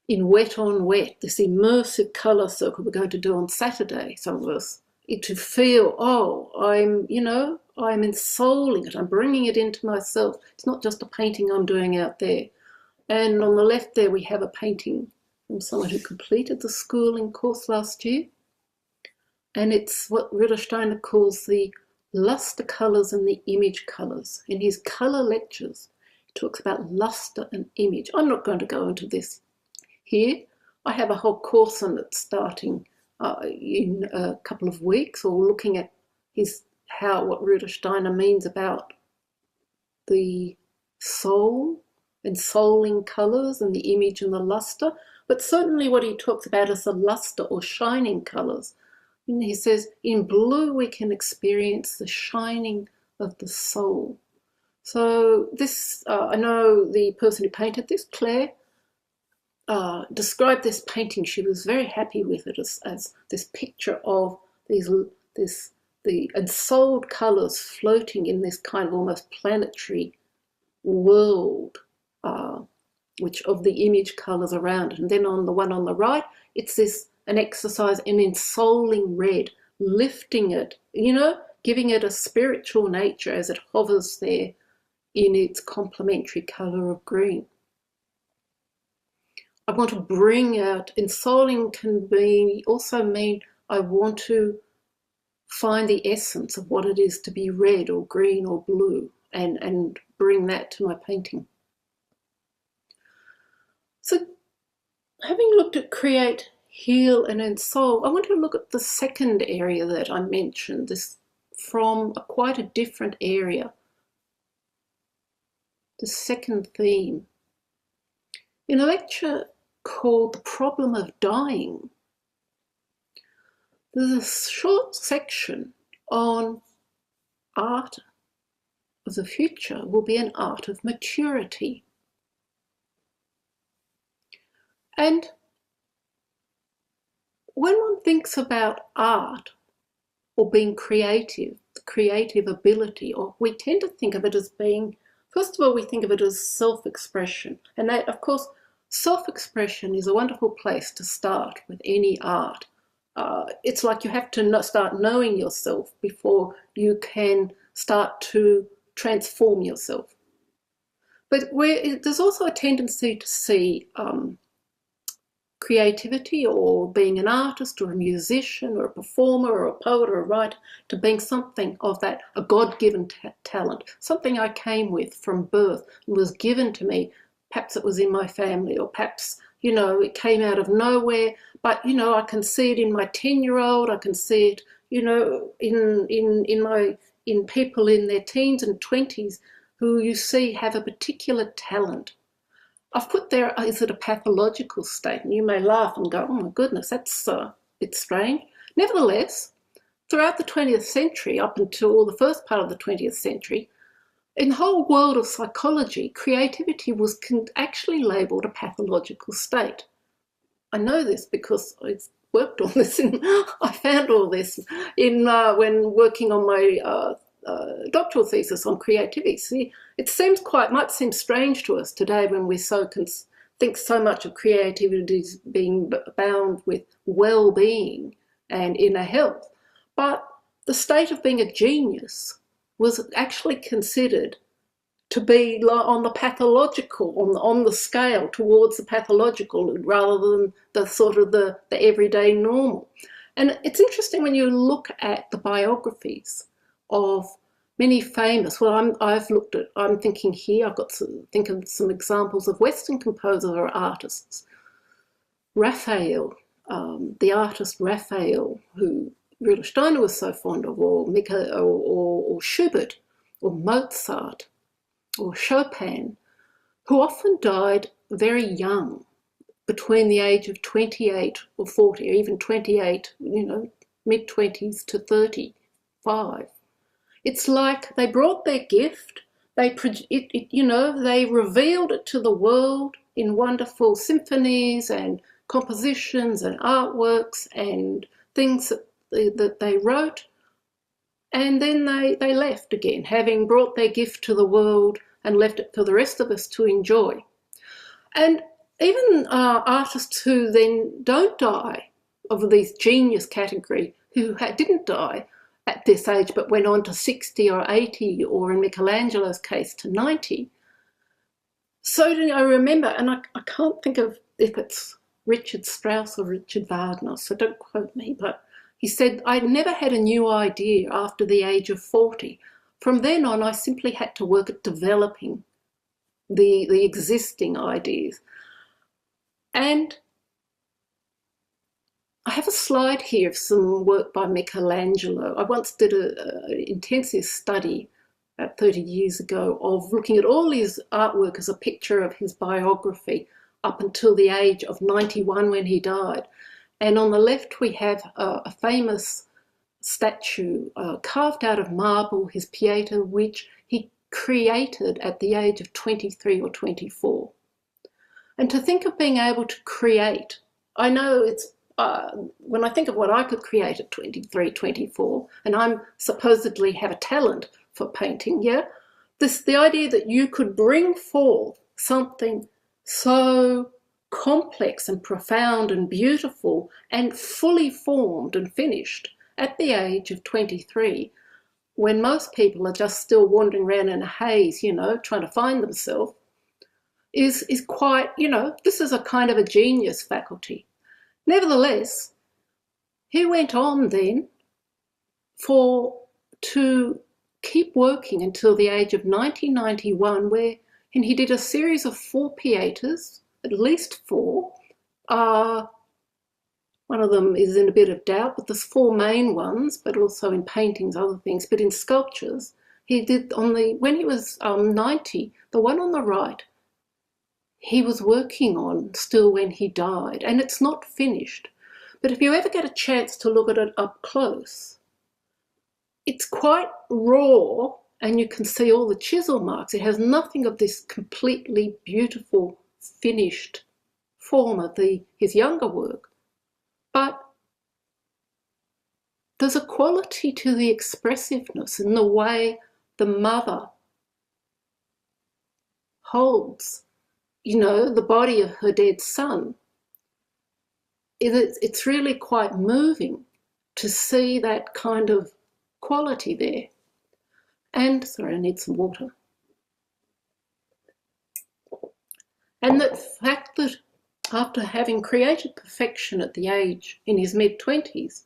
in wet on wet, this immersive colour circle we're going to do on Saturday, some of us, to feel, oh, I'm ensouling it, I'm bringing it into myself. It's not just a painting I'm doing out there. And on the left there we have a painting from someone who completed the schooling course last year. And it's what Rudolf Steiner calls the luster colours and the image colours. In his colour lectures, he talks about luster and image. I'm not going to go into this here. I have a whole course on it starting in a couple of weeks, or looking at what Rudolf Steiner means about the soul, ensouling colours and the image and the luster. But certainly what he talks about is the luster or shining colours. And he says, in blue we can experience the shining of the soul. So this, I know the person who painted this, Claire, described this painting. She was very happy with it as this picture of the ensouled colours floating in this kind of almost planetary world, which of the image colours around it. And then on the one on the right, it's an exercise in ensouling red, lifting it, giving it a spiritual nature as it hovers there in its complementary colour of green. I want to bring out, ensouling can also mean I want to find the essence of what it is to be red or green or blue, and bring that to my painting. So having looked at create, heal and ensoul, I want to look at the second area that I mentioned, this from quite a different area. The second theme. In a lecture called The Problem of Dying, there's a short section on art of the future will be an art of maturity. And when one thinks about art or being creative, the creative ability, or we tend to think of it as being, first of all, we think of it as self-expression. And that, of course, self-expression is a wonderful place to start with any art. It's like you have to start knowing yourself before you can start to transform yourself. But there's also a tendency to see creativity or being an artist or a musician or a performer or a poet or a writer to being something of that, a God-given talent, something I came with from birth and was given to me. Perhaps it was in my family, or perhaps, it came out of nowhere. But, I can see it in my 10-year-old, I can see it, in people in their teens and 20s who you see have a particular talent. I've put there, is it a pathological state? And you may laugh and go, oh my goodness, that's a bit strange. Nevertheless, throughout the 20th century, up until the first part of the 20th century, in the whole world of psychology, creativity was actually labelled a pathological state. I know this because I worked on this, and I found all this when working on my doctoral thesis on creativity. See, it might seem strange to us today when we think so much of creativity as being bound with well-being and inner health. But the state of being a genius was actually considered to be on the pathological, on the scale towards the pathological, rather than the sort of the everyday normal. And it's interesting when you look at the biographies of many famous, I'm thinking here, I've got to think of some examples of Western composers or artists. Raphael, the artist Raphael, who Rudolf Steiner was so fond of, or Schubert, or Mozart, or Chopin, who often died very young, between the age of 28 or 40, or even 28, mid-20s to 35. It's like they brought their gift, they revealed it to the world in wonderful symphonies and compositions and artworks and things that they wrote, and then they left again, having brought their gift to the world and left it for the rest of us to enjoy. And even artists who then don't die, of these genius category, who didn't die at this age but went on to 60 or 80, or in Michelangelo's case to 90. So I remember, and I can't think of if it's Richard Strauss or Richard Wagner, so don't quote me, but he said, I never had a new idea after the age of 40. From then on, I simply had to work at developing the existing ideas. And I have a slide here of some work by Michelangelo. I once did an intensive study about 30 years ago of looking at all his artwork as a picture of his biography up until the age of 91 when he died. And on the left we have a famous statue carved out of marble, his Pieta, which he created at the age of 23 or 24. And to think of being able to create, I know it's, when I think of what I could create at 23, 24, and I'm supposedly have a talent for painting, yeah, the idea that you could bring forth something so complex and profound and beautiful and fully formed and finished at the age of 23, when most people are just still wandering around in a haze, you know, trying to find themselves, is quite, you know, this is a kind of a genius faculty. Nevertheless, he went on then to keep working until the age of 1991, and he did a series of 4 Pietas, at least 4. One of them is in a bit of doubt, but there's 4 main ones, but also in paintings, other things. But in sculptures, he did when he was 90, the one on the right, he was working on still when he died, and it's not finished. But if you ever get a chance to look at it up close, it's quite raw, and you can see all the chisel marks. It has nothing of this completely beautiful, finished form of his younger work. But there's a quality to the expressiveness in the way the mother holds, you know, the body of her dead son. It's really quite moving to see that kind of quality there. And, sorry, I need some water. And the fact that after having created perfection at the age in his mid-20s,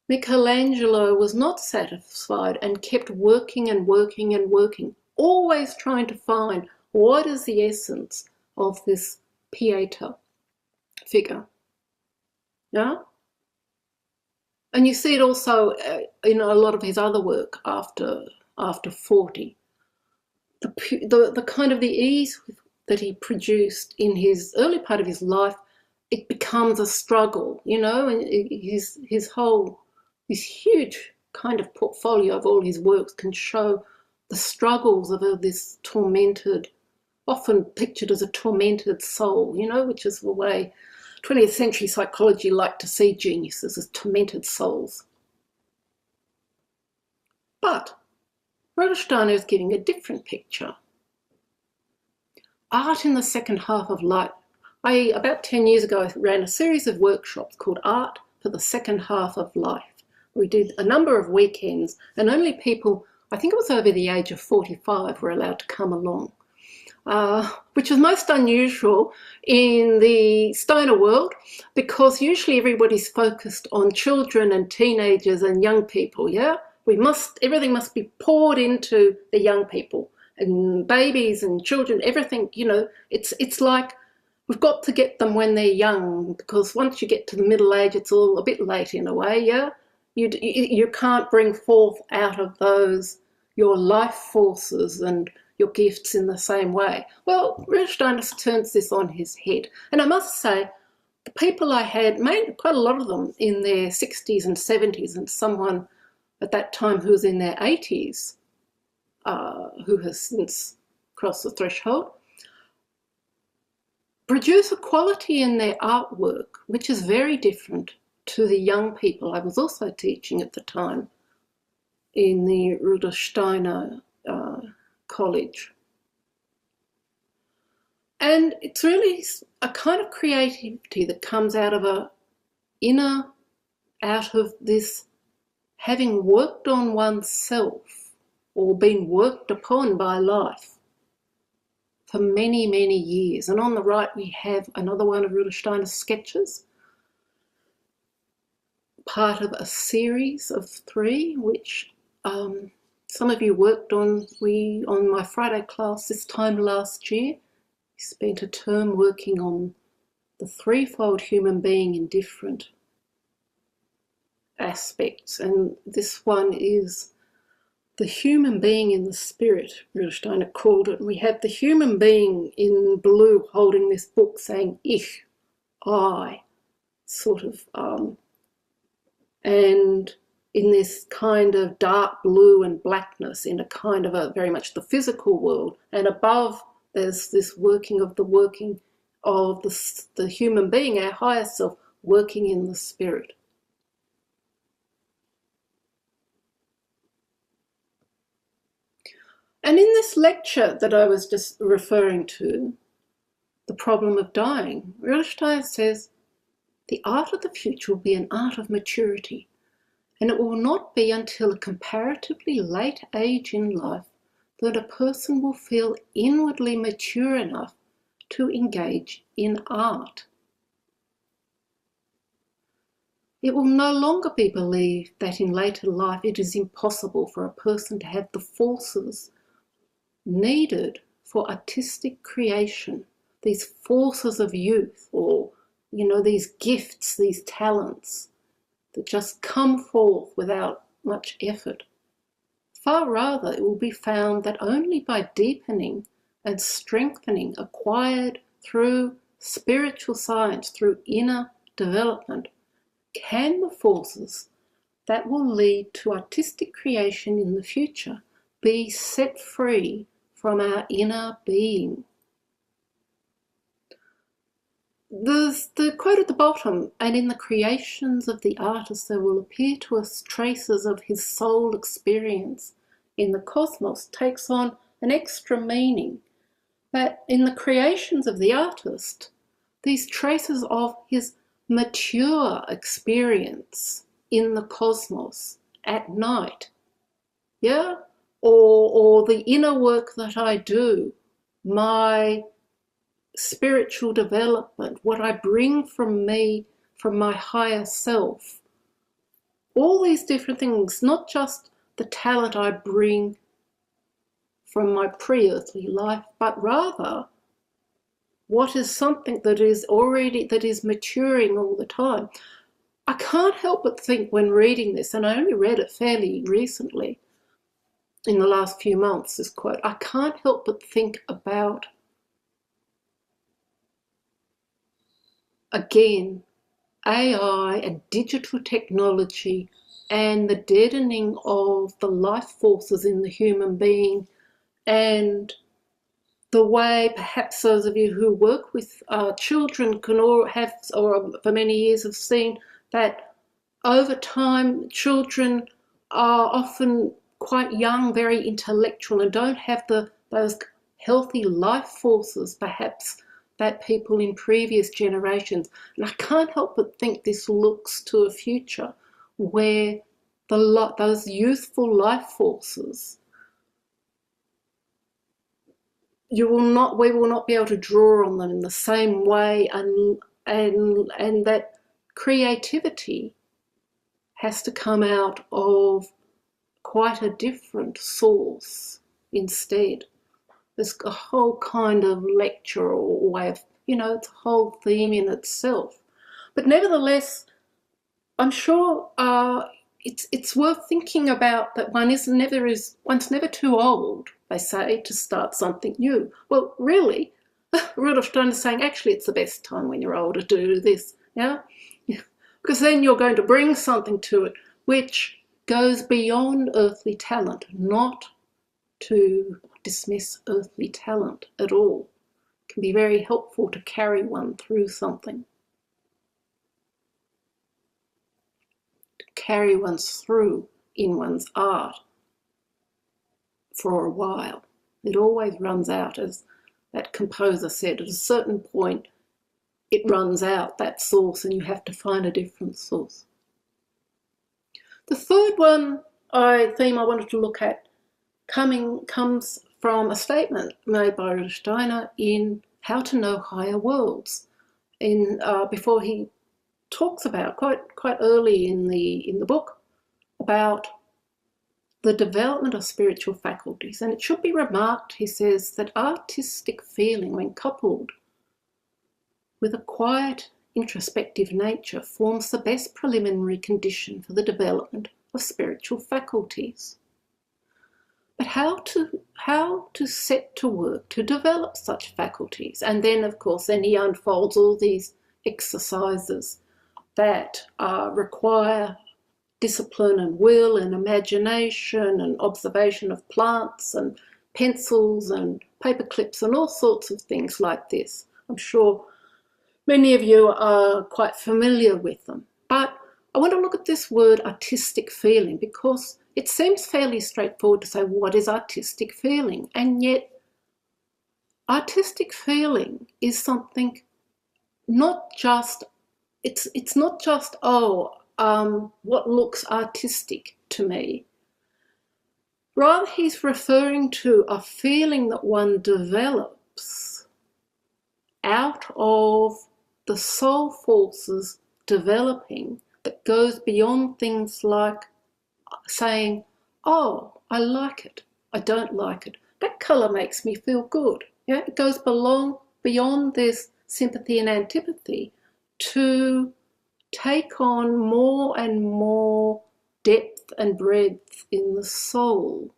Michelangelo was not satisfied and kept working and working and working, always trying to find what is the essence of this Pieta figure. Yeah? And you see it also in a lot of his other work after 40. The kind of the ease that he produced in his early part of his life, it becomes a struggle, you know, and his huge kind of portfolio of all his works can show the struggles of this tormented, often pictured as a tormented soul, you know, which is the way 20th century psychology liked to see geniuses, as tormented souls. But Rudolf Steiner is giving a different picture. Art in the second half of life. About 10 years ago, I ran a series of workshops called Art for the Second Half of Life. We did a number of weekends, and only people, I think it was over the age of 45, were allowed to come along, which was most unusual in the Steiner world, because usually everybody's focused on children and teenagers and young people, yeah? Everything must be poured into the young people, and babies and children, everything, you know, it's like we've got to get them when they're young, because once you get to the middle age, it's all a bit late in a way, yeah? You can't bring forth out of those your life forces and your gifts in the same way. Well, Rudolf Steiner turns this on his head. And I must say, the people I had, quite a lot of them in their 60s and 70s, and someone at that time who was in their 80s, who has since crossed the threshold. produce a quality in their artwork which is very different to the young people I was also teaching at the time in the Rudolf Steiner college. And it's really a kind of creativity that comes out of out of this having worked on oneself or been worked upon by life for many, many years. And on the right we have another one of Rudolf Steiner's sketches, part of a series of 3, which some of you worked on. On my Friday class this time last year, we spent a term working on the threefold human being in different aspects. And this one is the human being in the spirit, Rudolf Steiner called it. And we have the human being in blue holding this book saying ich, I, sort of, and in this kind of dark blue and blackness in a kind of a very much the physical world. And above there's this working of the human being, our higher self, working in the spirit. And in this lecture that I was just referring to, the problem of dying, Rudolf Steiner says, the art of the future will be an art of maturity, and it will not be until a comparatively late age in life that a person will feel inwardly mature enough to engage in art. It will no longer be believed that in later life it is impossible for a person to have the forces needed for artistic creation, these forces of youth, or these gifts, these talents that just come forth without much effort. Far rather, it will be found that only by deepening and strengthening acquired through spiritual science, through inner development, can the forces that will lead to artistic creation in the future be set free from our inner being. There's the quote at the bottom, and in the creations of the artist there will appear to us traces of his soul experience in the cosmos, takes on an extra meaning, that in the creations of the artist, these traces of his mature experience in the cosmos at night, yeah, or the inner work that I do, my spiritual development, what I bring from me, from my higher self, all these different things, not just the talent I bring from my pre-earthly life, but rather what is something that is maturing all the time. I can't help but think when reading this, and I only read it fairly recently, in the last few months, this quote, I can't help but think about, again, AI and digital technology and the deadening of the life forces in the human being, and the way perhaps those of you who work with children can all have, or for many years have seen, that over time children are often quite young, very intellectual, and don't have those healthy life forces perhaps that people in previous generations. And I can't help but think this looks to a future where those youthful life forces, we will not be able to draw on them in the same way, and that creativity has to come out of quite a different source instead. There's a whole kind of lecture or way of, it's a whole theme in itself. But nevertheless, I'm sure it's worth thinking about that one's never too old, they say, to start something new. Well, really, Rudolf Steiner is saying actually it's the best time when you're older to do this, yeah? Because then you're going to bring something to it which goes beyond earthly talent, not to dismiss earthly talent at all. can be very helpful to carry one through something, to carry one through in one's art for a while. It always runs out, as that composer said. At a certain point, it runs out, that source, and you have to find a different source. The third theme I wanted to look at comes from a statement made by Rudolf Steiner in How to Know Higher Worlds, before he talks about, quite early in the book, about the development of spiritual faculties. And it should be remarked, he says, that artistic feeling, when coupled with a quiet, introspective nature, forms the best preliminary condition for the development of spiritual faculties. But how to set to work to develop such faculties? And then, of course, he unfolds all these exercises that require discipline and will and imagination and observation of plants and pencils and paper clips and all sorts of things like this. I'm sure many of you are quite familiar with them. But I want to look at this word artistic feeling, because it seems fairly straightforward to say, what is artistic feeling? And yet artistic feeling is something not just, it's not just, what looks artistic to me. Rather, he's referring to a feeling that one develops out of the soul forces developing, that goes beyond things like saying, oh, I like it, I don't like it, that colour makes me feel good. Yeah, it goes beyond this sympathy and antipathy to take on more and more depth and breadth in the soul.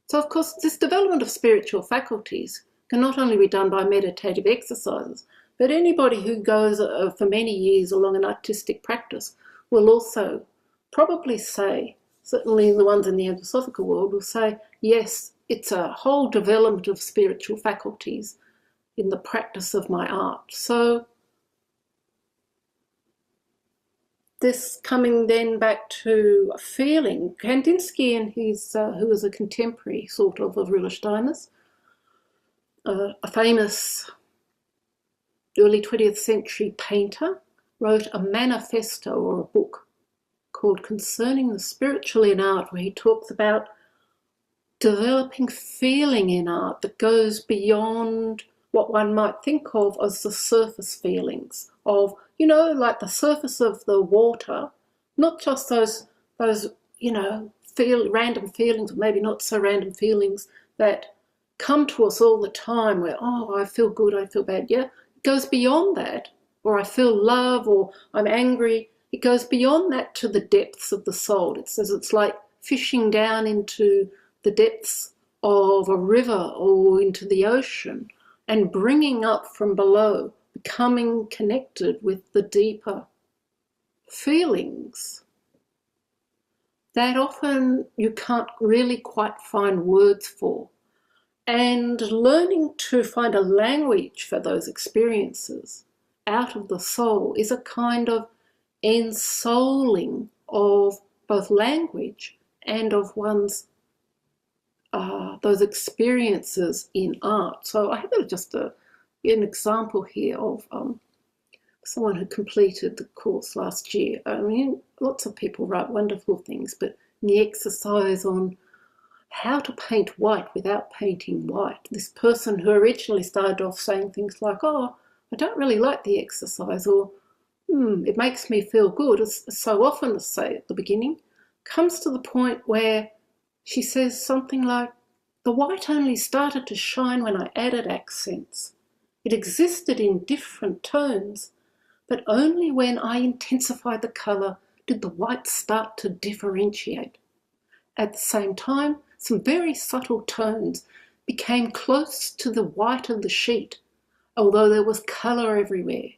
So, of course, this development of spiritual faculties can not only be done by meditative exercises, but anybody who goes for many years along an artistic practice will also probably say, certainly the ones in the anthroposophical world will say, yes, it's a whole development of spiritual faculties in the practice of my art. So this coming then back to a feeling, Kandinsky, and who was a contemporary sort of Rudolf Steiner's, a famous early 20th century painter, wrote a manifesto or a book called Concerning the Spiritual in Art, where he talks about developing feeling in art that goes beyond what one might think of as the surface feelings of, like the surface of the water, not just those random feelings, or maybe not so random feelings that come to us all the time where, oh, I feel good, I feel bad. Yeah, it goes beyond that, or I feel love, or I'm angry. It goes beyond that to the depths of the soul. It says it's like fishing down into the depths of a river or into the ocean and bringing up from below, becoming connected with the deeper feelings that often you can't really quite find words for. And learning to find a language for those experiences out of the soul is a kind of ensouling of both language and of one's those experiences in art. So I have just an example here of someone who completed the course last year. I mean, lots of people write wonderful things, but the exercise on how to paint white without painting white. This person who originally started off saying things like, oh, I don't really like the exercise, or it makes me feel good, as so often as say at the beginning, comes to the point where she says something like, the white only started to shine when I added accents. It existed in different tones, but only when I intensified the colour did the white start to differentiate. At the same time, some very subtle tones became close to the white of the sheet, although there was colour everywhere.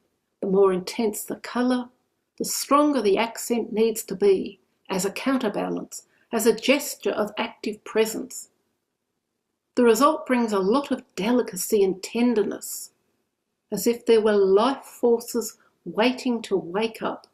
The more intense the colour, the stronger the accent needs to be, as a counterbalance, as a gesture of active presence. The result brings a lot of delicacy and tenderness, as if there were life forces waiting to wake up.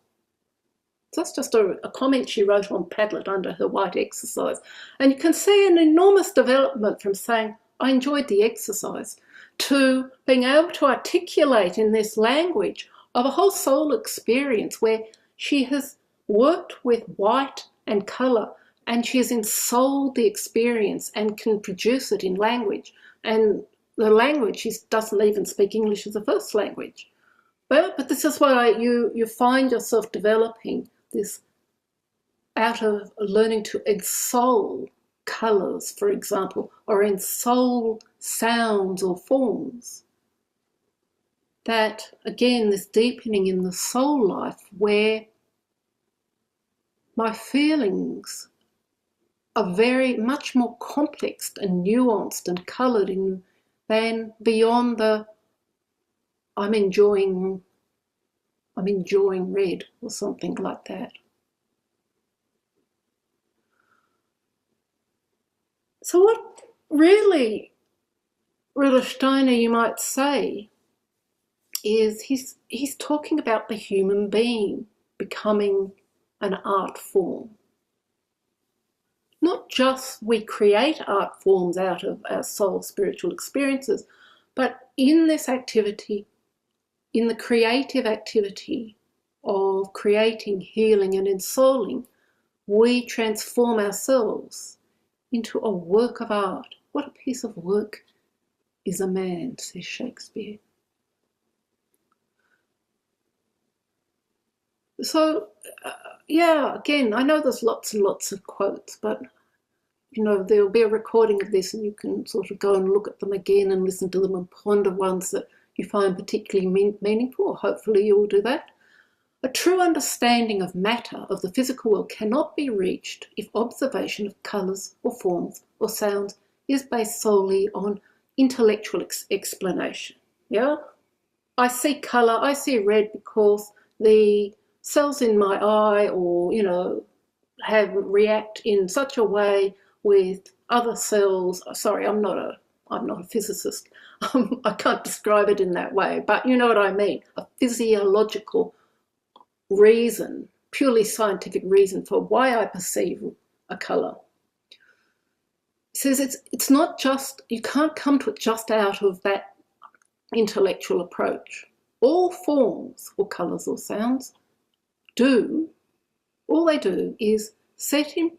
That's just a comment she wrote on Padlet under her white exercise. And you can see an enormous development from saying, I enjoyed the exercise, to being able to articulate in this language of a whole soul experience where she has worked with white and colour, and she has ensouled the experience and can produce it in language. And the language, she doesn't even speak English as a first language. But this is why you find yourself developing this out of learning to ensoul colours, for example, or ensoul sounds or forms. That, again, this deepening in the soul life where my feelings are very much more complex and nuanced and coloured than beyond the I'm enjoying red or something like that. So what really Rudolf Steiner, you might say, is he's talking about the human being becoming an art form. Not just we create art forms out of our soul spiritual experiences, but in this activity, in the creative activity of creating, healing and ensouling, we transform ourselves into a work of art. What a piece of work is a man, says Shakespeare. So, yeah, again, I know there's lots and lots of quotes, but, you know, there'll be a recording of this and you can sort of go and look at them again and listen to them and ponder ones that you find particularly meaningful. Hopefully you will do that. A true understanding of matter, of the physical world, cannot be reached if observation of colours or forms or sounds is based solely on intellectual explanation. Yeah? I see colour, I see red because the cells in my eye or, you know, react in such a way with other cells. Sorry, I'm not a physicist. I can't describe it in that way, but you know what I mean. A physiological reason, purely scientific reason for why I perceive a colour. He says it's not just, you can't come to it just out of that intellectual approach. All forms or colours or sounds all they do is set in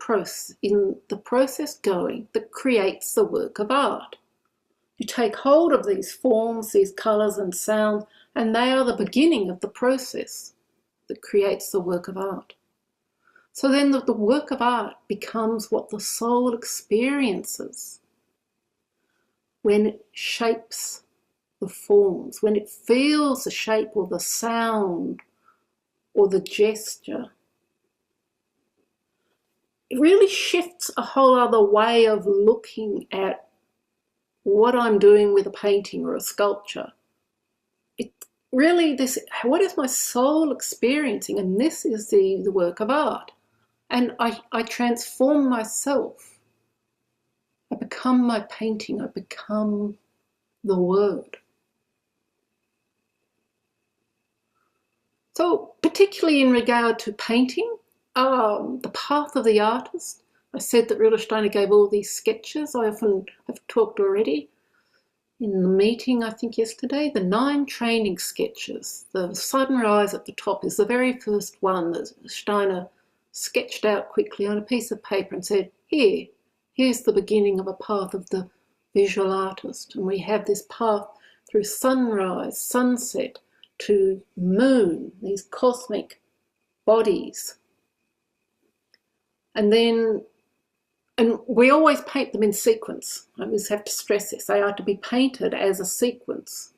the process going that creates the work of art. You take hold of these forms, these colours and sounds, and they are the beginning of the process that creates the work of art. So then the work of art becomes what the soul experiences when it shapes the forms, when it feels the shape or the sound or the gesture. It really shifts a whole other way of looking at what I'm doing with a painting or a sculpture. It really, what is my soul experiencing? And this is the work of art. And I transform myself. I become my painting. I become the word. So particularly in regard to painting, the path of the artist, I said that Rudolf Steiner gave all these sketches. I often have talked already in the meeting, I think yesterday, the 9 training sketches. The sunrise at the top is the very first one that Steiner sketched out quickly on a piece of paper and said, here's the beginning of a path of the visual artist. And we have this path through sunrise, sunset, to moon, these cosmic bodies. And we always paint them in sequence. I always have to stress this. They are to be painted as a sequence.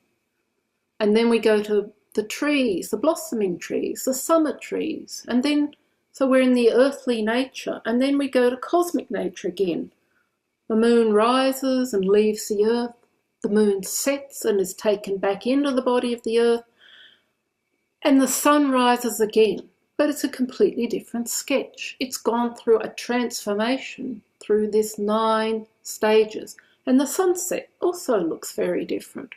And then we go to the trees, the blossoming trees, the summer trees. And then, so we're in the earthly nature. And then we go to cosmic nature again. The moon rises and leaves the earth. The moon sets and is taken back into the body of the earth. And the sun rises again. But it's a completely different sketch. It's gone through a transformation through this 9 stages. And the sunset also looks very different.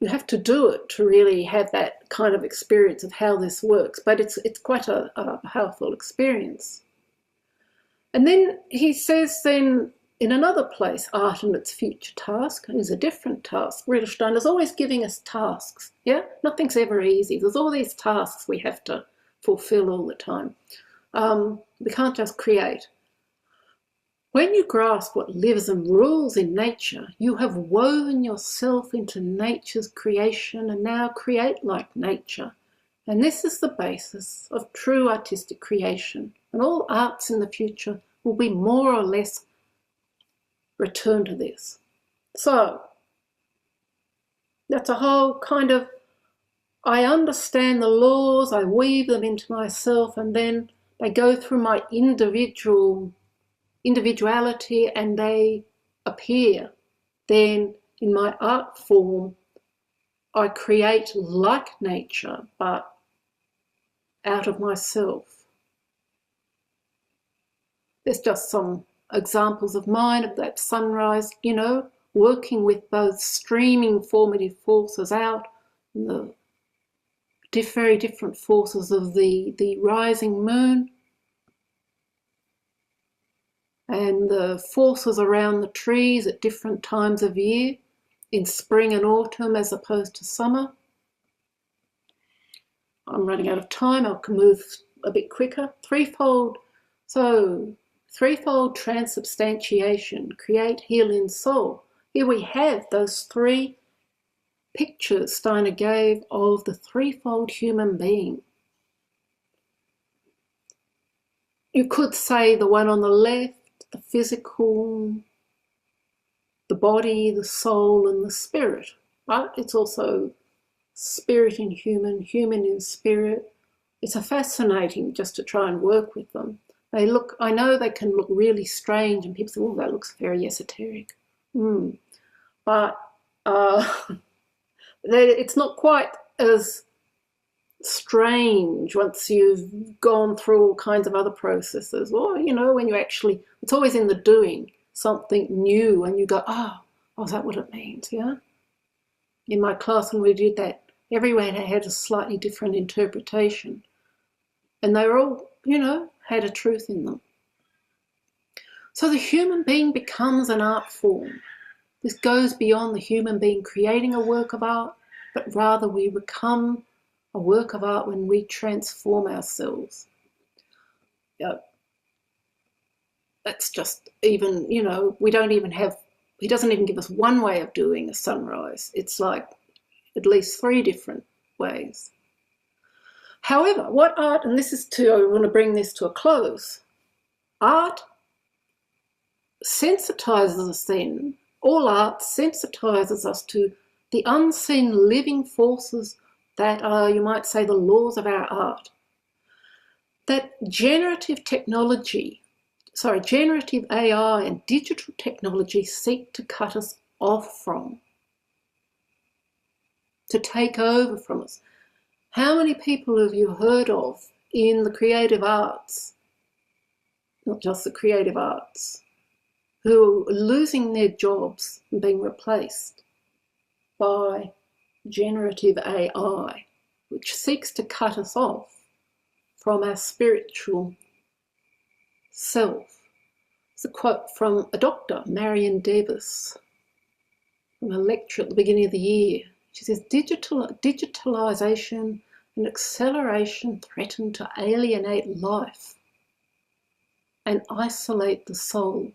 You have to do it to really have that kind of experience of how this works, but it's quite a powerful experience. And then he says then in another place, art and its future task is a different task. Rudolf Steiner is always giving us tasks, yeah? Nothing's ever easy. There's all these tasks we have to fulfill all the time. We can't just create. When you grasp what lives and rules in nature, you have woven yourself into nature's creation and now create like nature. And this is the basis of true artistic creation. And all arts in the future will be more or less return to this. So, that's a whole kind of, I understand the laws, I weave them into myself, and then they go through my individuality and they appear. Then in my art form, I create like nature, but out of myself. There's just some examples of mine of that sunrise, working with both streaming formative forces out, and the very different forces of the rising moon, and the forces around the trees at different times of year, in spring and autumn as opposed to summer. I'm running out of time, I can move a bit quicker. Threefold transubstantiation, create, heal, ensoul. Here we have those three pictures Steiner gave of the threefold human being. You could say the one on the left, the physical, the body, the soul, and the spirit. But it's also spirit in human, human in spirit. It's fascinating just to try and work with them. I know they can look really strange, and people say, oh, that looks very esoteric. But it's not quite as strange once you've gone through all kinds of other processes. Or, when you actually, it's always in the doing, something new, and you go, oh, is that what it means, yeah? In my class when we did that, everyone had a slightly different interpretation. And they were all, had a truth in them. So the human being becomes an art form. This goes beyond the human being creating a work of art, but rather we become a work of art when we transform ourselves. That's just even, we don't even have, he doesn't even give us one way of doing a sunrise. It's like at least 3 different ways. However, what art, and I want to bring this to a close, art sensitizes us then, all art sensitizes us to the unseen living forces that are, you might say, the laws of our art. That generative AI and digital technology seek to cut us off from, to take over from us. How many people have you heard of in the creative arts, not just the creative arts, who are losing their jobs and being replaced by generative AI, which seeks to cut us off from our spiritual self? It's a quote from a doctor, Marion Davis, from a lecture at the beginning of the year. She says, digitalization and acceleration threaten to alienate life and isolate the soul.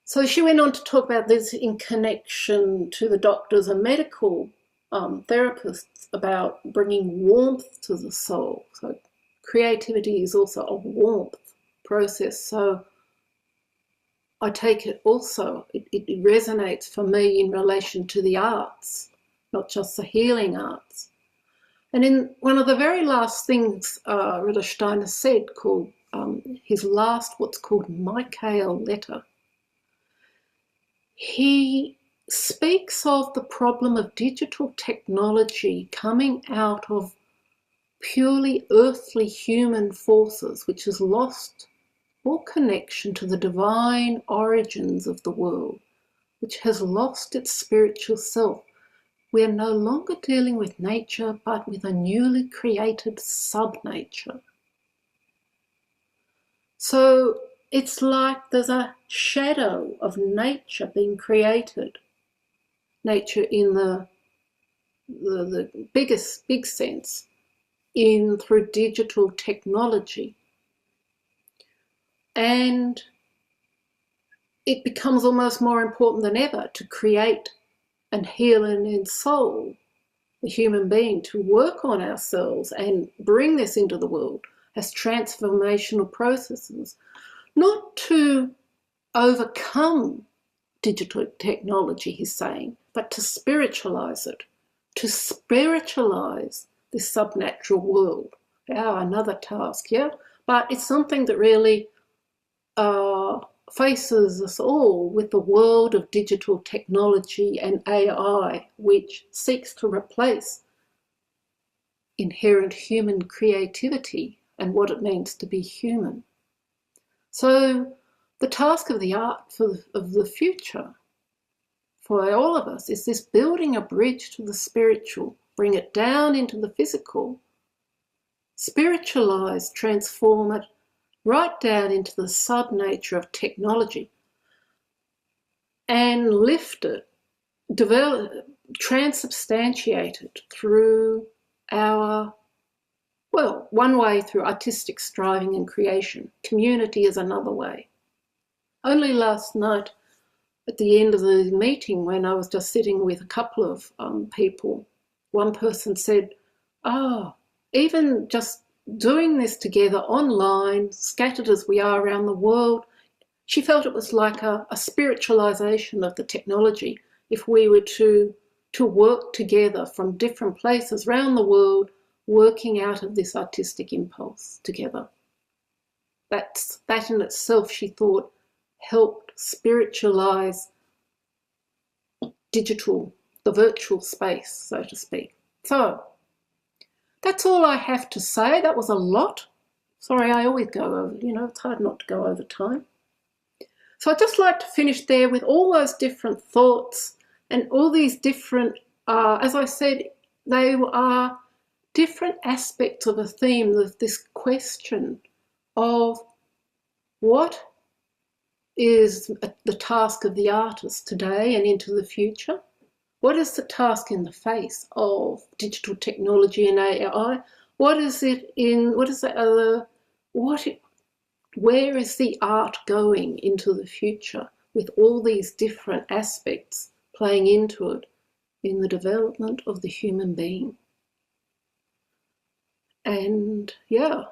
So she went on to talk about this in connection to the doctors and medical therapists about bringing warmth to the soul. So creativity is also a warmth process. So I take it also, it resonates for me in relation to the arts, not just the healing arts. And in one of the very last things Rudolf Steiner said, called his last, what's called Michael letter, he speaks of the problem of digital technology coming out of purely earthly human forces, which has lost or connection to the divine origins of the world, which has lost its spiritual self. We are no longer dealing with nature, but with a newly created sub-nature. So it's like there's a shadow of nature being created. Nature in the big sense, through digital technology. And it becomes almost more important than ever to create and heal and ensoul the human being, to work on ourselves and bring this into the world as transformational processes, not to overcome digital technology, he's saying, but to spiritualize it, to spiritualize this subnatural world. Another task, yeah? But it's something that really faces us all with the world of digital technology and AI, which seeks to replace inherent human creativity and what it means to be human. So the task of the art of the future for all of us is this building a bridge to the spiritual, bring it down into the physical, spiritualize, transform it right down into the sub-nature of technology, and lift it, develop, transubstantiate it through our, well, one way through artistic striving and creation. Community is another way. Only last night, at the end of the meeting, when I was just sitting with a couple of people, one person said, even just doing this together online, scattered as we are around the world, she felt it was like a spiritualization of the technology if we were to work together from different places around the world, working out of this artistic impulse together. That in itself, she thought, helped spiritualize digital, the virtual space, so to speak. So that's all I have to say. That was a lot. Sorry, I always go over, it's hard not to go over time. So I'd just like to finish there with all those different thoughts and all these different, as I said, they are different aspects of a theme of this question of what is the task of the artist today and into the future? What is the task in the face of digital technology and AI? Where is the art going into the future with all these different aspects playing into it in the development of the human being? And yeah,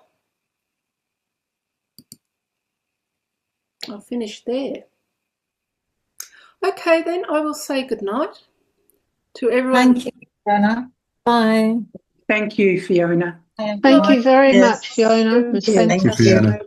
I'll finish there. Okay, then I will say good night to everyone. Thank you, Fiona. Bye. Thank you, Fiona. Thank you very much, Fiona. It was Thank you. fantastic. Fiona.